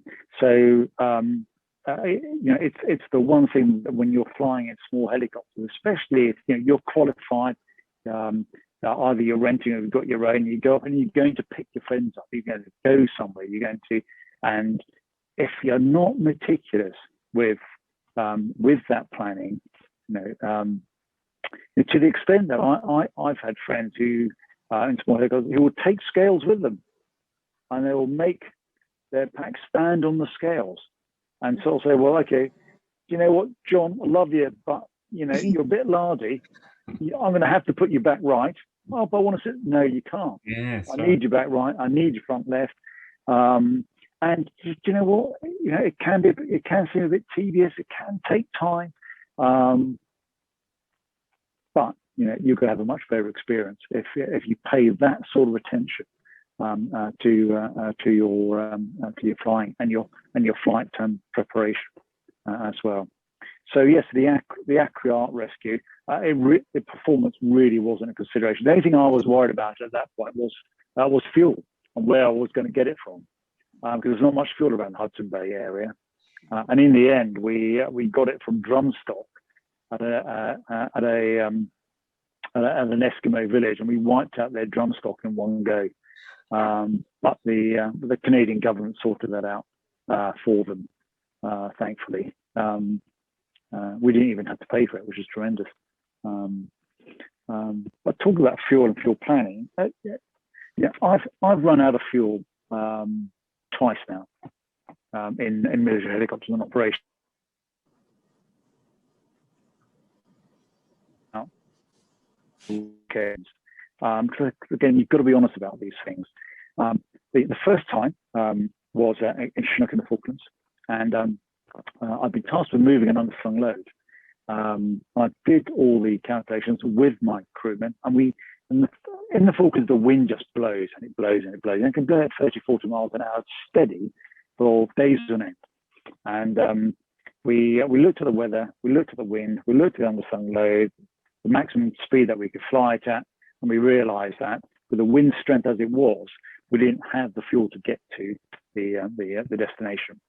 the one thing that when you're flying in small helicopters, especially if you're qualified, either you're renting or you've got your own, you go up and you're going to pick your friends up, you're going to go somewhere, and if you're not meticulous with that planning, to the extent that I've had friends who in small helicopters who will take scales with them, and they will make their pack stand on the scales. And so I'll say, well, okay, you know what, John, I love you, but you're a bit lardy. I'm going to have to put you back right. Oh, but I want to sit. No, you can't. Yeah, I need you back right. I need you front left. And you know what? It can seem a bit tedious. It can take time. But you're going to have a much better experience if you pay that sort of attention to your flying and your flight preparation as well. So yes, the Acri rescue, the performance really wasn't a consideration. The only thing I was worried about at that point was fuel and where I was going to get it from, because there's not much fuel around the Hudson Bay area. And in the end, we got it from Drumstock at an Eskimo village, and we wiped out their Drumstock in one go. But the Canadian government sorted that out for them, thankfully. We didn't even have to pay for it, which is tremendous. But talking about fuel and fuel planning, I've run out of fuel twice now in military helicopters in operation. Because again, you've got to be honest about these things. The first time was in Chinook in the Falklands, and I've been tasked with moving an underslung load. I did all the calculations with my crewmen, and in the Falklands, the wind just blows and it blows and it blows. And it can blow at 30, 40 miles an hour steady for days on end. And we looked at the weather, we looked at the wind, we looked at the underslung load, the maximum speed that we could fly it at, and we realized that with the wind strength as it was, we didn't have the fuel to get to the destination.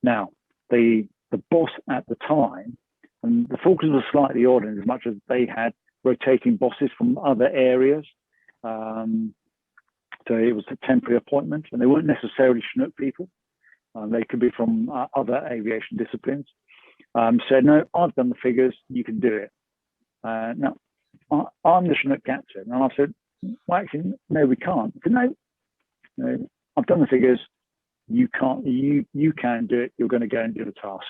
Now, the boss at the time, and the Falklands was slightly odd in as much as they had rotating bosses from other areas. So it was a temporary appointment, and they weren't necessarily Chinook people. They could be from other aviation disciplines. Said, no, I've done the figures, you can do it. Now, I'm the Chinook captain. And I said, well, actually, no, we can't. I said, no, I've done the figures. You can't. You can do it. You're going to go and do the task.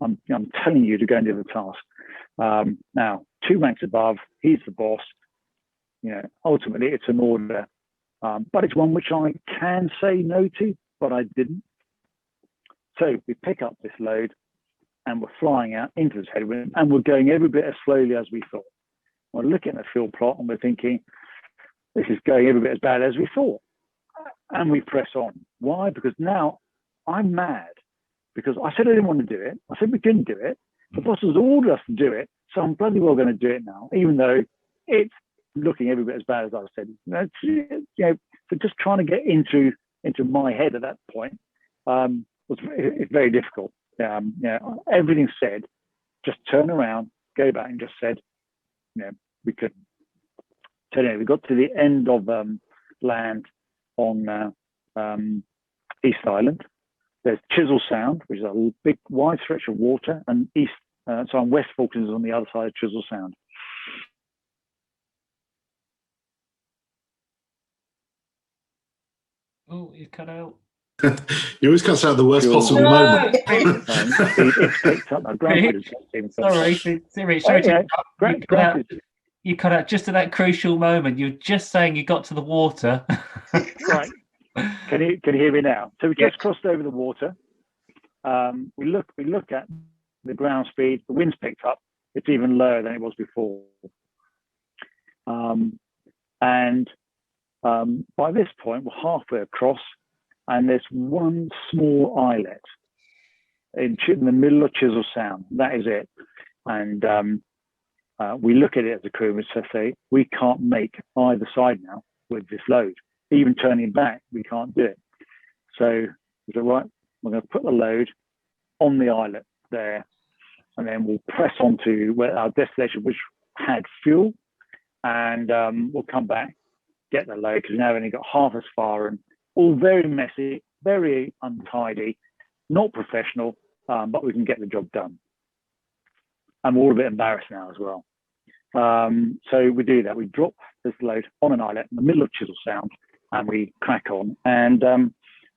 I'm telling you to go and do the task. Now, 2 ranks above, he's the boss. Ultimately, it's an order, but it's one which I can say no to, but I didn't. So we pick up this load, and we're flying out into this headwind, and we're going every bit as slowly as we thought. We're looking at the fuel plot, and we're thinking, this is going every bit as bad as we thought. And we press on. Why? Because now I'm mad, because I said I didn't want to do it. I said we couldn't do it. The boss has ordered us to do it, so I'm bloody well going to do it now, even though it's looking every bit as bad as I said. So just trying to get into my head at that point was very difficult. Everything said, just turn around, go back, and just said, we couldn't. So anyway, we got to the end of land on East Island. There's Chisel Sound, which is a big wide stretch of water, and West Falklands is on the other side of Chisel Sound. Oh, you cut out. You always cuts out the worst Fuel. possible No! moment. It's picked up. Now, ground speed Sorry, you cut out just at that crucial moment. You were just saying you got to the water. Right. Can you hear me now? So we just crossed over the water. We look at the ground speed. The wind's picked up. It's even lower than it was before. By this point, we're halfway across, and there's one small islet in the middle of Chisel Sound. That is it. And we look at it as a crew and say, we can't make either side now with this load. Even turning back, we can't do it. So we said, right, we're going to put the load on the islet there, and then we'll press on to our destination, which had fuel, and we'll come back, get the load, because now we've only got half as far, and all very messy, very untidy, not professional, but we can get the job done. And we're all a bit embarrassed now as well. So we do that. We drop this load on an islet in the middle of Chisel Sound, and we crack on. And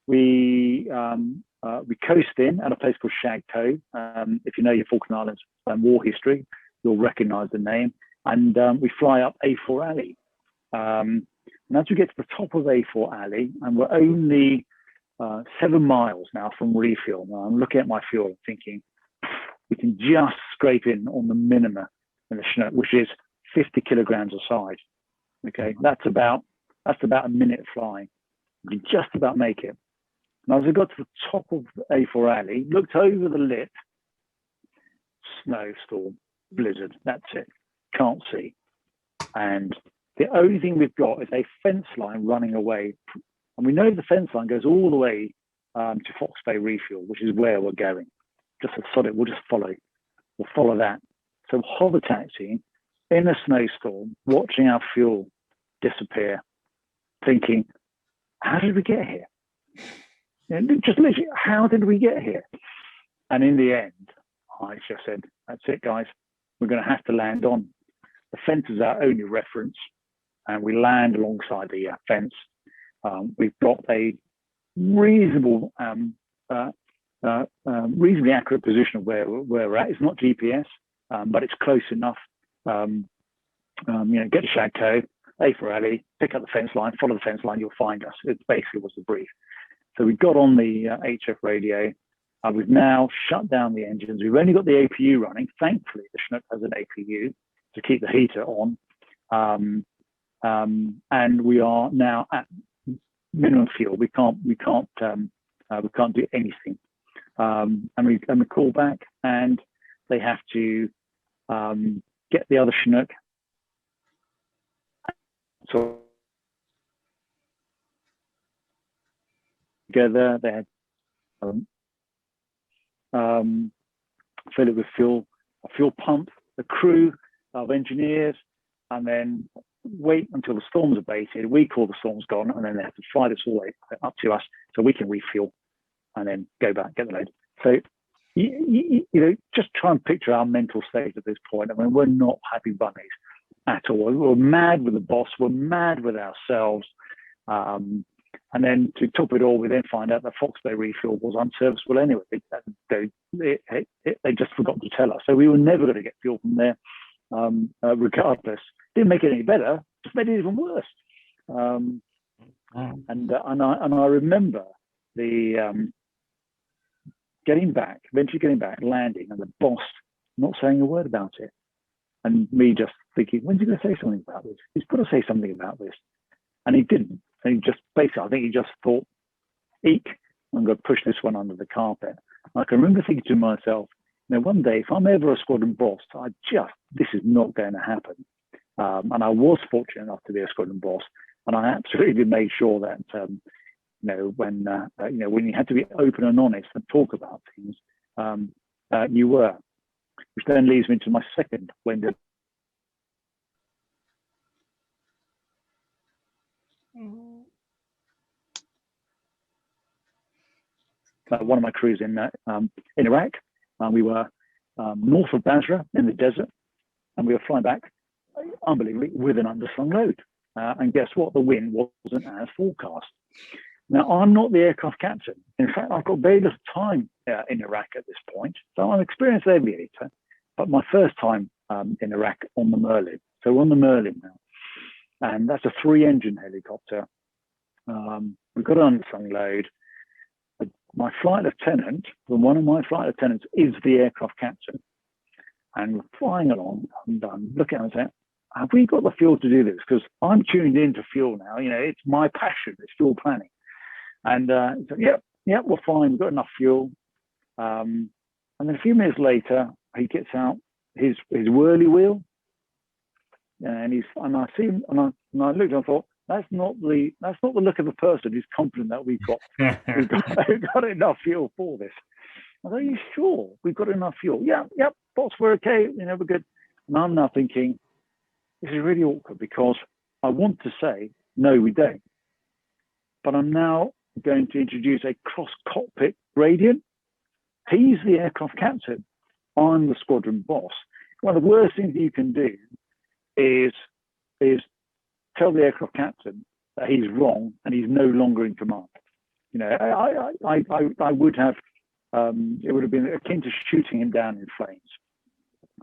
we coast in at a place called Shag Cove. If you know your Falkland Islands war history, you'll recognise the name. And we fly up A4 Alley. And as we get to the top of A4 Alley, and we're only 7 miles now from refuel. Now I'm looking at my fuel and thinking, we can just scrape in on the minima in the Chinook, which is 50 kilograms a side. Okay, that's about a minute flying. We can just about make it. And as we got to the top of A4 Alley, looked over the lit, snowstorm, blizzard, that's it, can't see. And the only thing we've got is a fence line running away. And we know the fence line goes all the way to Fox Bay Refuel, which is where we're going. Just a solid, we'll follow that. So hover taxiing in a snowstorm, watching our fuel disappear, thinking, how did we get here? Just literally, how did we get here? And in the end, I just said, that's it, guys. We're going to have to land on. The fence is our only reference, and we land alongside the fence. We've got a reasonable, reasonably accurate position of where we're at. It's not GPS, but it's close enough. Get to Shag Cove, A4 Alley, pick up the fence line, follow the fence line, you'll find us. It basically was the brief. So we got on the HF radio. We've now shut down the engines. We've only got the APU running. Thankfully, the Chinook has an APU to keep the heater on. And we are now at minimum fuel. We can't do anything. And we call back, and they have to get the other Chinook. So together, they had fill it with fuel, a fuel pump, a crew of engineers, and then wait until the storm's abated. We call the storm's gone, and then they have to fly this all the way up to us so we can refuel and then go back, get the load. So, just try and picture our mental state at this point. I mean, we're not happy bunnies at all. We're mad with the boss. We're mad with ourselves. And then to top it all, we then find out that Fox Bay Refuel was unserviceable anyway. They just forgot to tell us. So we were never going to get fuel from there, regardless. Didn't make it any better, just made it even worse. And I remember the eventually getting back, landing, and the boss not saying a word about it. And me just thinking, when's he going to say something about this? He's got to say something about this. And he didn't. And he just basically, I think he just thought, eek, I'm going to push this one under the carpet. I can remember thinking to myself, one day, if I'm ever a squadron boss, this is not going to happen. And I was fortunate enough to be a squadron boss, and I absolutely made sure that, when you had to be open and honest and talk about things, you were. Which then leads me to my second window. One of my crews in Iraq, we were north of Basra in the desert, and we were flying back, unbelievably, with an underslung load. And guess what? The wind wasn't as forecast. Now, I'm not the aircraft captain. In fact, I've got very little time in Iraq at this point. So I'm an experienced aviator, but my first time in Iraq on the Merlin. So we're on the Merlin now. And that's a 3-engine helicopter. We've got an unsung load. My flight lieutenant, one of my flight lieutenants is the aircraft captain. And we're flying along, and I'm looking at him and saying, have we got the fuel to do this? Because I'm tuned into fuel now. You know, it's my passion, it's fuel planning. And so, yeah, we're fine. We've got enough fuel. And then a few minutes later, he gets out his whirly wheel, and I see him, and I looked and I thought, that's not the look of a person who's confident that we've got enough fuel for this. I thought, are you sure we've got enough fuel? Yeah, boss, we're okay. You know, we're good. And I'm now thinking, this is really awkward because I want to say, no, we don't. But I'm now going to introduce a cross-cockpit gradient. He's the aircraft captain. I'm the squadron boss. One of the worst things you can do is tell the aircraft captain that he's wrong and he's no longer in command. You know, I would have, it would have been akin to shooting him down in flames.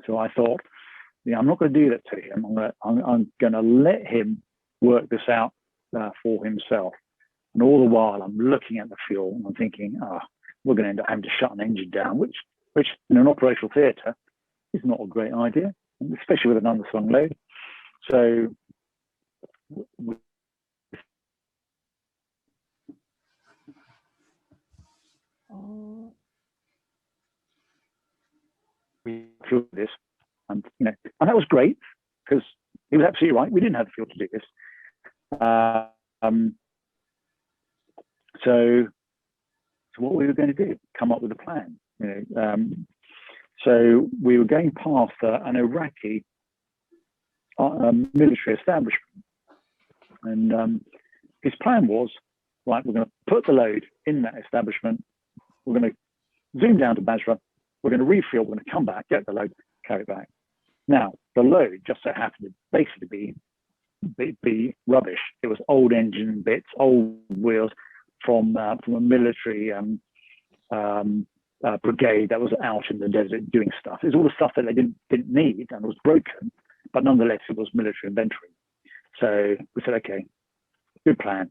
So I thought, I'm not going to do that to him. I'm going to let him work this out for himself. And all the while, I'm looking at the fuel and I'm thinking, we're going to end up having to shut an engine down, which in an operational theatre is not a great idea, especially with an underslung load. So we flew this, and and that was great because he was absolutely right. We didn't have the fuel to do this. So what we were going to do, come up with a plan. So we were going past an Iraqi military establishment, and his plan was, right, we're going to put the load in that establishment, we're going to zoom down to Basra, we're going to refuel, we're going to come back, get the load, carry it back. Now, the load just so happened to basically be rubbish. It was old engine bits, old wheels from a military brigade that was out in the desert doing stuff. It's all the stuff that they didn't need and was broken, but nonetheless it was military inventory. So we said, okay, good plan.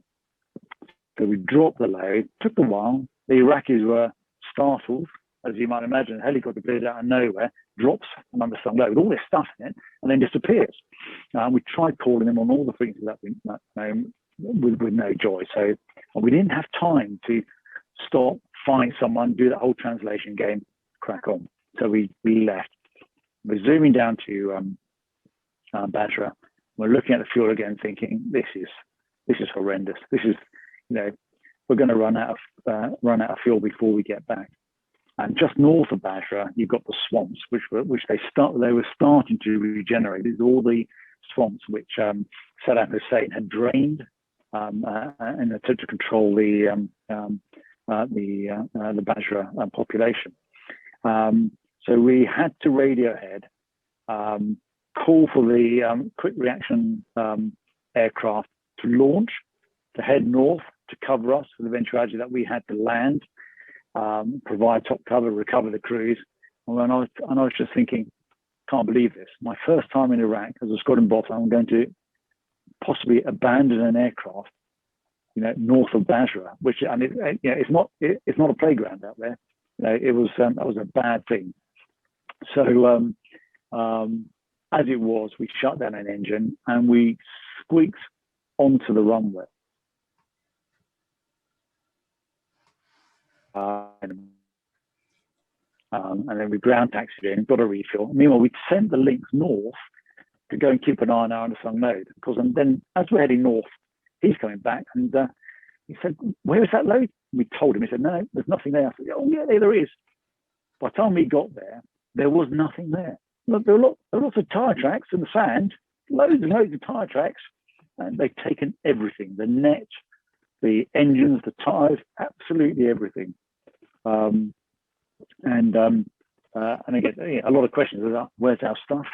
So we dropped the load. Took a while. The Iraqis were startled, as you might imagine. A helicopter appears out of nowhere, drops an underslung load with all this stuff in it, and then disappears. We tried calling them on all the frequencies with no joy. So we didn't have time to stop, find someone, do that whole translation game, crack on. So we left. We're zooming down to Basra. We're looking at the fuel again, thinking this is horrendous. This is, we're going to run out of fuel before we get back. And just north of Basra, you've got the swamps, which they were starting to regenerate. These are all the swamps which Saddam Hussein had drained in an attempt to control the Basra population. So we had to radio ahead, call for the quick reaction aircraft to launch, to head north to cover us for the eventuality that we had to land, provide top cover, recover the crews. And I was just thinking, can't believe this. My first time in Iraq as a squadron boss, I'm going to possibly abandon an aircraft, north of Basra, which it's not a playground out there. That was a bad thing. So as it was, we shut down an engine and we squeaked onto the runway. And then we ground taxied in, got a refuel. Meanwhile, we'd sent the links north to go and keep an eye on our underslung load. Because then, as we're heading north, he's coming back and he said, "Where is that load?" We told him. He said, "No, there's nothing there." I said, "Oh yeah, there is." By the time we got there was nothing there. Look, there were lots of tire tracks in the sand, loads and loads of tire tracks, and they've taken everything: the net, the engines, the tires, absolutely everything. And again, a lot of questions about where's our stuff.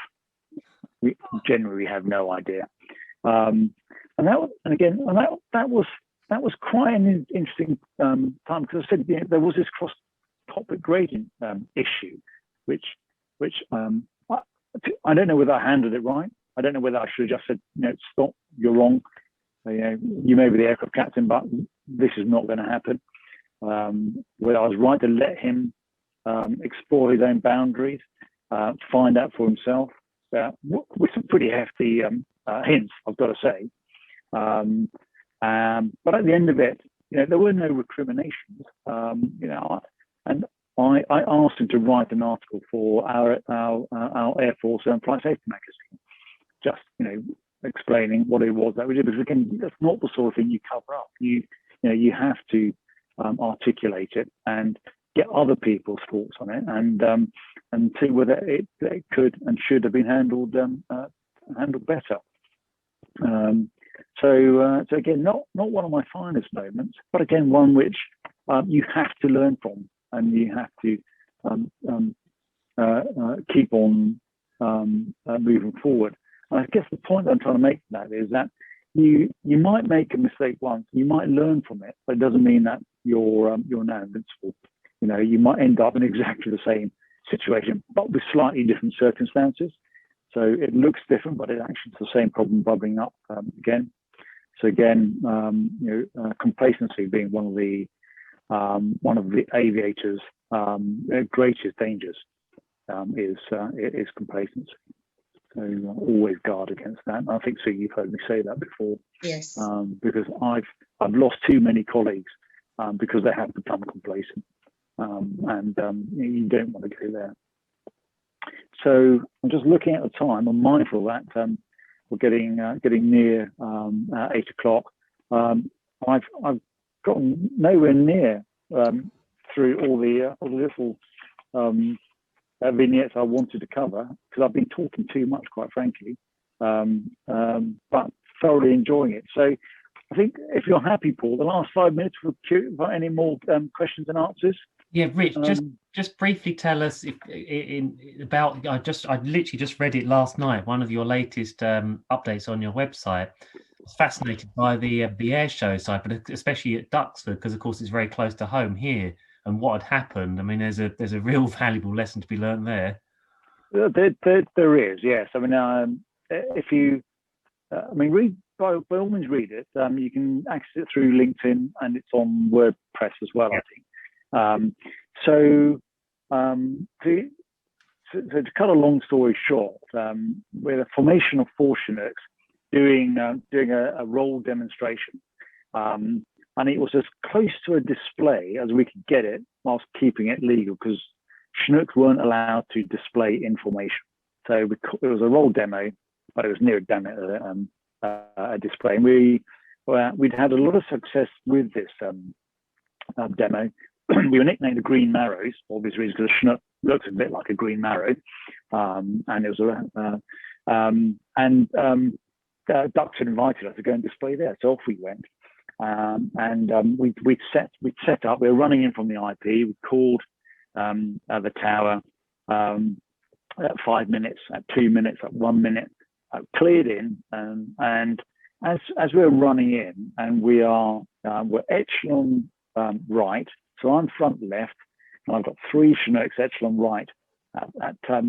We generally have no idea. That was was quite an interesting time, because I said, you know, there was this cross-topic gradient issue, which I don't know whether I handled it right. I don't know whether I should have just said, you know, stop, you're wrong. You know, you may be the aircraft captain, but this is not going to happen. Whether I was right to let him explore his own boundaries, find out for himself, with some pretty hefty hints, I've got to say. But at the end of it, you know, there were no recriminations. You know, and I asked him to write an article for our Air Force Flight Safety magazine, just, you know, explaining what it was that we did. Because again, that's not the sort of thing you cover up. You know, you have to articulate it and get other people's thoughts on it, and see whether it could and should have been handled better. So again, not one of my finest moments, but again, one which you have to learn from, and you have to keep on moving forward. And I guess the point that I'm trying to make from that is that you might make a mistake once, you might learn from it, but it doesn't mean that you're now invincible. You know, you might end up in exactly the same situation, but with slightly different circumstances. So it looks different, but it actually is the same problem bubbling up again. So again, you know, complacency being one of the aviators' greatest dangers is complacency. So always guard against that. And I think, Sue, you've heard me say that before. Yes. Because I've lost too many colleagues because they have become complacent, and you don't want to go there. So I'm just looking at the time. I'm mindful that we're getting near 8 o'clock. I've gotten nowhere near through all the little vignettes I wanted to cover, because I've been talking too much, quite frankly, but thoroughly enjoying it. So I think if you're happy, Paul, the last 5 minutes for any more questions and answers. Yeah, Rich, just briefly tell us about. I literally just read it last night. One of your latest updates on your website. I was fascinated by the air show side, but especially at Duxford, because of course it's very close to home here. And what had happened? I mean, there's a real valuable lesson to be learned there. There is, yes. I mean, if you, read by all means, read it. You can access it through LinkedIn, and it's on WordPress as well, yeah. I think. So to cut a long story short, with a formation of 4 Chinooks doing a roll demonstration, and it was as close to a display as we could get it whilst keeping it legal, because Chinooks weren't allowed to display information. So it was a roll demo, but it was near a display. And we'd had a lot of success with this demo. We were nicknamed the Green Marrows, for obvious reasons, because a Chinook looks a bit like a green marrow, and it was Duxford invited us to go and display there, so off we went. We'd set up. We were running in from the IP. We called the tower at 5 minutes, at 2 minutes, at 1 minute, cleared in, and as we're running in, and we're echelon right. So I'm front left, and I've got 3 Chinooks echelon right at a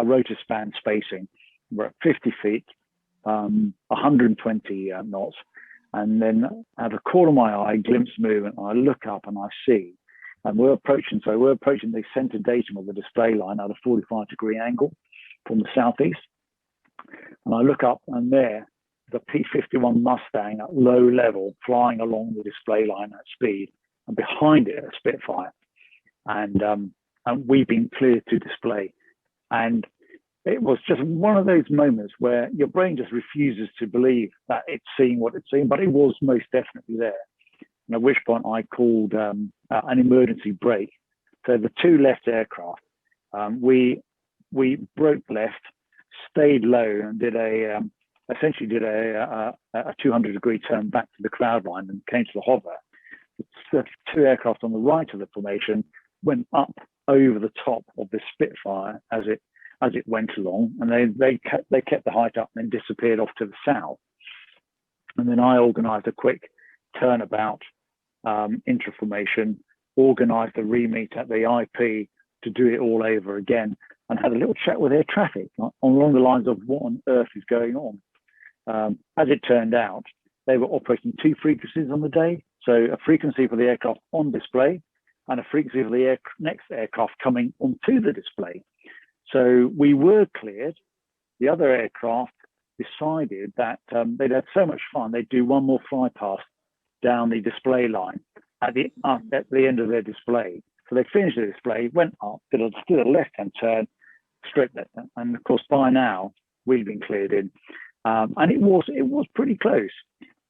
rotor span spacing. We're at 50 feet, 120 knots. And then out of the corner of my eye, glimpse movement, and I look up and I see, and we're approaching the center datum of the display line at a 45-degree angle from the southeast. And I look up, and there, the P-51 Mustang at low level flying along the display line at speed, and behind it a Spitfire. And we've been cleared to display. And it was just one of those moments where your brain just refuses to believe that it's seeing what it's seeing, but it was most definitely there. And at which point I called an emergency brake. So the 2 left aircraft, we broke left, stayed low, and essentially did a 200-degree turn back to the cloud line and came to the hover. The 2 aircraft on the right of the formation went up over the top of the Spitfire as it went along, and they kept the height up and then disappeared off to the south. And then I organised a quick turnabout, intra-formation, organised a re-meet at the IP to do it all over again, and had a little chat with air traffic along the lines of what on earth is going on. As it turned out, they were operating 2 frequencies on the day. So a frequency for the aircraft on display and a frequency for the next aircraft coming onto the display. So we were cleared. The other aircraft decided that they'd had so much fun, they'd do one more fly past down the display line at the end of their display. So they finished the display, went up, did a left-hand turn, straight left, and of course by now we'd been cleared in, and it was pretty close.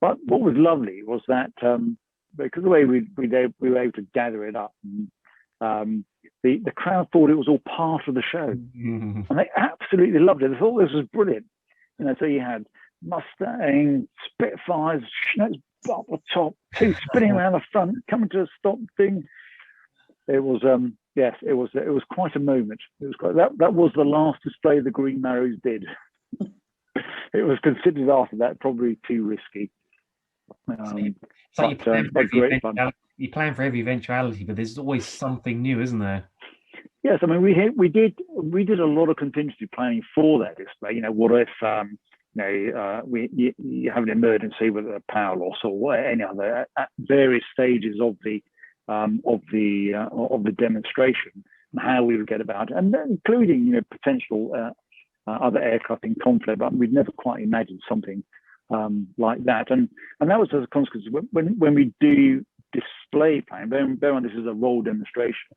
But what was lovely was that because the way we were able to gather it up, the crowd thought it was all part of the show, and they absolutely loved it. They thought this was brilliant. You know, so you had Mustang, Spitfires, Schnecks up the top, 2 spinning around the front, coming to a stop thing. It was yes, it was quite a moment. It was quite, that was the last display the Green Marrows did. It was considered after that probably too risky. So you plan for every eventuality, but there's always something new, isn't there? Yes, I mean we did a lot of contingency planning for that display. You know, what if you have an emergency with a power loss or any other at various stages of the demonstration, and how we would get about it, and then including potential other aircraft in conflict. But we'd never quite imagined something like that, and that was as a consequence. When we do display planning, bear in mind this is a role demonstration.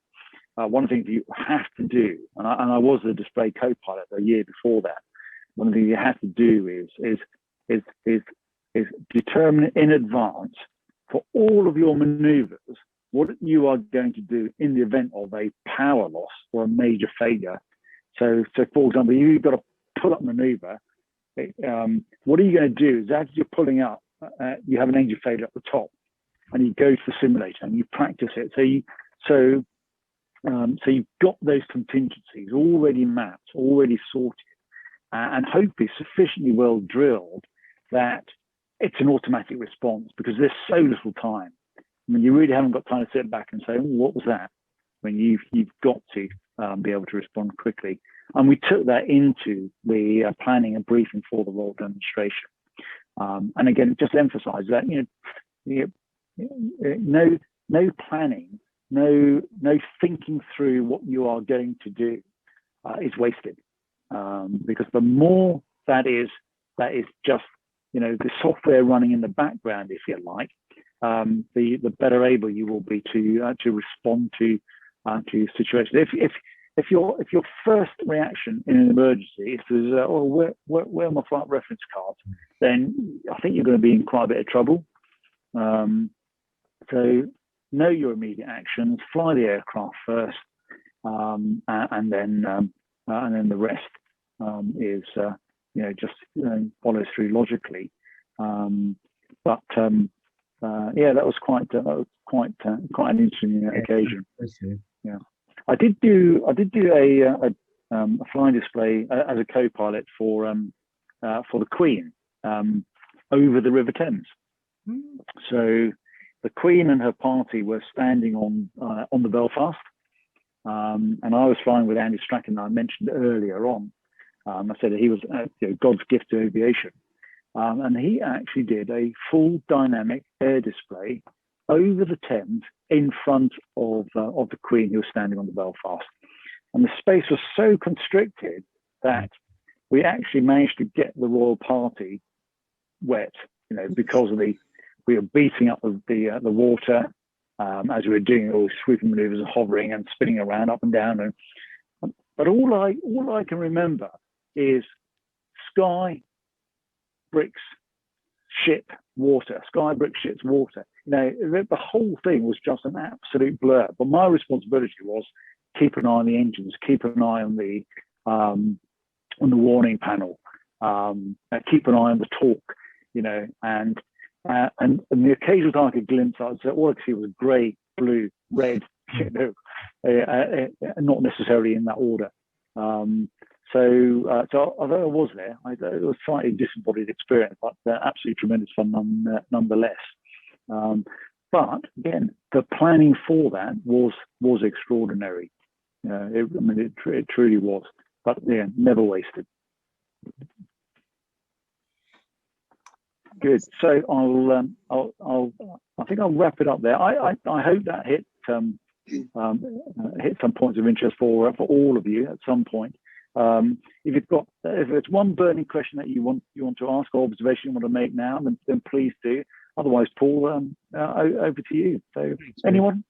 One of the things you have to do, and I was a display co-pilot a year before that. One of the things you have to do is determine in advance for all of your manoeuvres what you are going to do in the event of a power loss or a major failure. So for example, you've got a pull-up manoeuvre. What are you going to do is as you're pulling up, you have an engine failure at the top, and you go to the simulator and you practice it. So you've got those contingencies already mapped, already sorted, and hopefully sufficiently well drilled that it's an automatic response, because there's so little time. I mean, you really haven't got time to sit back and say, what was that? When you've got to be able to respond quickly. And we took that into the planning and briefing for the role demonstration. And again, just emphasize that, no planning, no thinking through what you are going to do is wasted. Because the more that is just, the software running in the background, if you like, the better able you will be to respond to situations. If your first reaction in an emergency is where are my flight reference cards, then I think you're going to be in quite a bit of trouble. So know your immediate actions, fly the aircraft first, and then the rest is just follows through logically. That was quite an interesting occasion. Yeah, I did do a flying display as a co-pilot for the Queen over the River Thames. So the Queen and her party were standing on the Belfast, and I was flying with Andy Strachan, I mentioned earlier on. I said that he was God's gift to aviation, and he actually did a full dynamic air display over the Thames in front of the Queen, who was standing on the Belfast. And the space was so constricted that we actually managed to get the royal party wet, because of we were beating up the water as we were doing all sweeping maneuvers and hovering and spinning around up and down. But all I can remember is sky, bricks, ship, water, sky, bricks, ships, water. The whole thing was just an absolute blur. But my responsibility was keep an eye on the engines, keep an eye on the warning panel, keep an eye on the torque, and the occasional time I could glimpse, I'd say all I could see was grey, blue, red, not necessarily in that order. So although I was there, it was a slightly disembodied experience, but absolutely tremendous fun nonetheless. But again, the planning for that was extraordinary. It truly was. But yeah, never wasted. Good. So I think I'll wrap it up there. I hope that hit some points of interest for all of you at some point. If it's one burning question that you want to ask or observation you want to make now, then please do. Otherwise, Paul, over to you. So, anyone?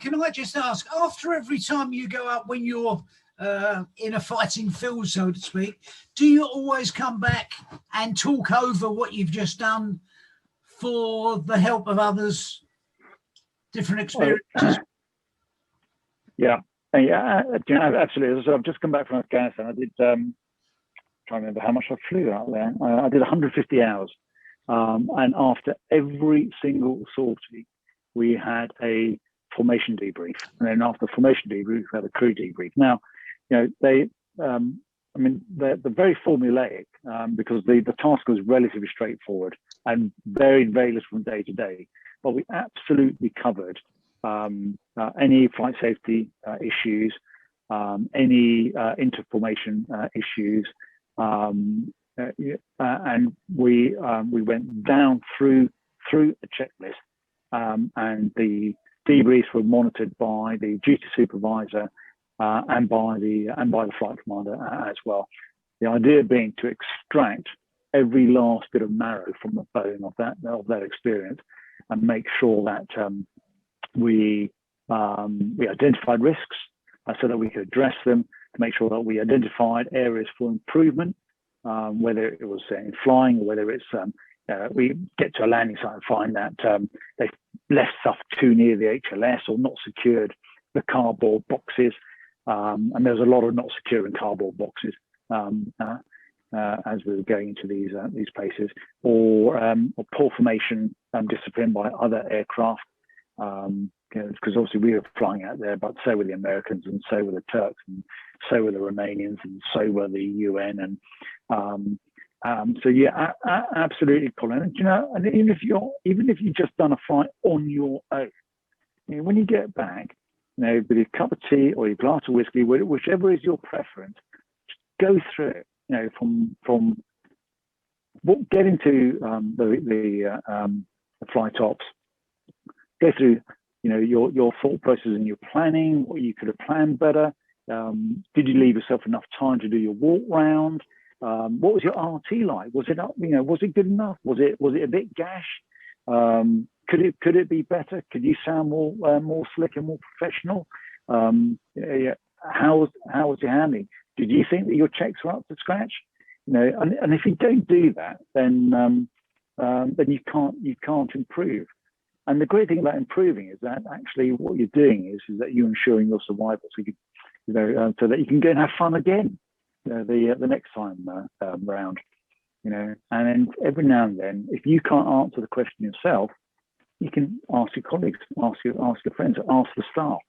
Can I just ask, after every time you go up when you're in a fighting field, so to speak, do you always come back and talk over what you've just done for the help of others, different experiences? Yeah, absolutely. So I've just come back from Afghanistan. I did, trying to remember how much I flew out there. I did 150 hours. And after every single sortie, we had a formation debrief. And then after the formation debrief, we had a crew debrief. Now, they're very formulaic because the task was relatively straightforward and varied very little from day to day. But we absolutely covered any flight safety issues, any interformation issues, and we went down through a checklist, and the debriefs were monitored by the duty supervisor and by the flight commander as well. The idea being to extract every last bit of marrow from the bone of that experience and make sure that we identified risks so that we could address them, to make sure that we identified areas for improvement, whether it was in flying or whether it's we get to a landing site and find that they've left stuff too near the HLS or not secured the cardboard boxes, and there's a lot of not securing cardboard boxes as we were going into these places, or poor formation discipline by other aircraft, because obviously we were flying out there, but so were the Americans, and so were the Turks, and so were the Romanians, and so were the UN, and so yeah, absolutely, Colin. And, and even if you've just done a flight on your own, when you get back, with your cup of tea or your glass of whiskey, whichever is your preference, just go through it. From get into the flight ops, go through your thought process and your planning, what you could have planned better. Did you leave yourself enough time to do your walk round? What was your RT like? Was it was it good enough? Was it a bit gash? Could it be better? Could you sound more slick and more professional? How was your handling? Did you think that your checks were up to scratch? And if you don't do that, then you can't improve. And the great thing about improving is that actually what you're doing is that you're ensuring your survival, so so that you can go and have fun again the next time round. And then every now and then, if you can't answer the question yourself, you can ask your colleagues, ask your friends, ask the staff.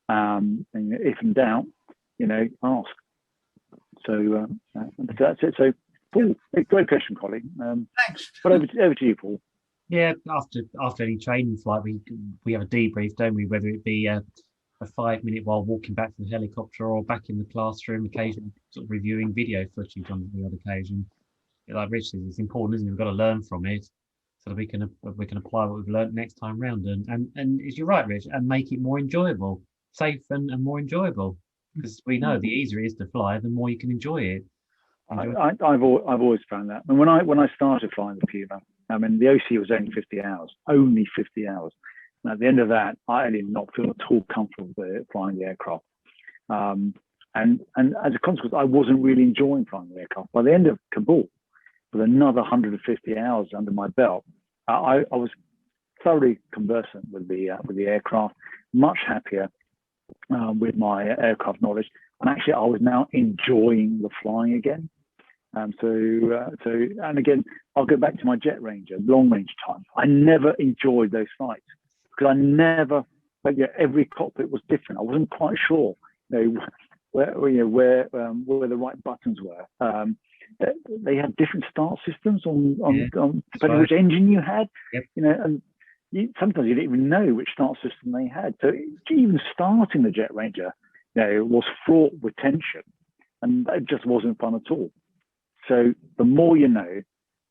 And if in doubt, ask. So that's it. So, Paul, great question, Colin. Thanks. But over to you, Paul. Yeah, after any training flight, we have a debrief, don't we? Whether it be a 5-minute while walking back to the helicopter or back in the classroom, occasionally sort of reviewing video footage on the odd occasion. Like Rich says, it's important, isn't it? We've got to learn from it so that we can apply what we've learned next time round. And as you're right, Rich, and make it more enjoyable, safe and more enjoyable. Because we know the easier it is to fly, the more you can enjoy it. I've always found that. And when I started flying the Puma, the OC was only 50 hours. And at the end of that, I did not feel at all comfortable with flying the aircraft. And as a consequence, I wasn't really enjoying flying the aircraft. By the end of Kabul, with another 150 hours under my belt, I was thoroughly conversant with the aircraft, much happier with my aircraft knowledge, and actually I was now enjoying the flying again. And again, I'll go back to my Jet Ranger, long range time. I never enjoyed those flights because every cockpit was different. I wasn't quite sure, where the right buttons were. they had different start systems on depending right. which engine you had. Yep. You know, and sometimes you didn't even know which start system they had. So even starting the Jet Ranger, you know, was fraught with tension, and it just wasn't fun at all. So the more you know,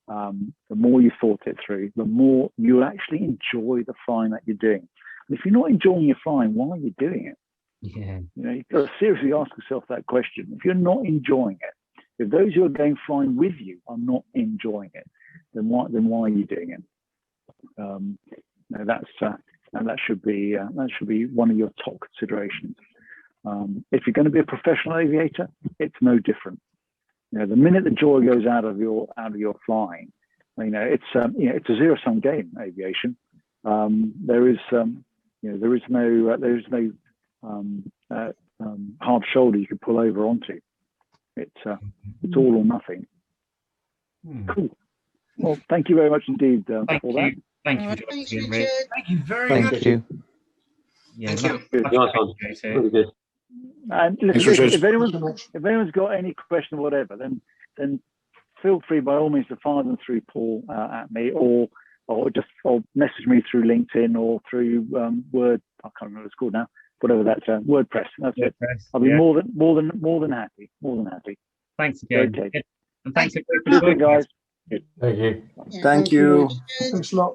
the more you thought it through, the more you'll actually enjoy the flying that you're doing. And if you're not enjoying your flying, why are you doing it? Yeah. You know, you've got to seriously ask yourself that question. If you're not enjoying it, if those who are going flying with you are not enjoying it, then why are you doing it? No, that should be one of your top considerations. If you're going to be a professional aviator, it's no different. You know, the minute the joy goes out of your flying, you know, it's a zero-sum game. Aviation. There is no hard shoulder you can pull over onto. It's all or nothing. Cool. Well, thank you very much indeed for that. Thank you. Thanks, George. Richard. Thank you very Thank much. you. Yeah, Thank much you. Nice one. appreciated. Really good. And listen, Thanks, Richard. if anyone's got any question or whatever, then feel free by all means to fire them through Paul at me, or message me through LinkedIn or through Word. I can't remember what it's called now. Whatever that's WordPress. That's it. I'll be more than happy. Thanks again. Okay. And thanks again Good for joining guys. us. Thank you. Yeah, Thank you. Richard. Thanks a lot.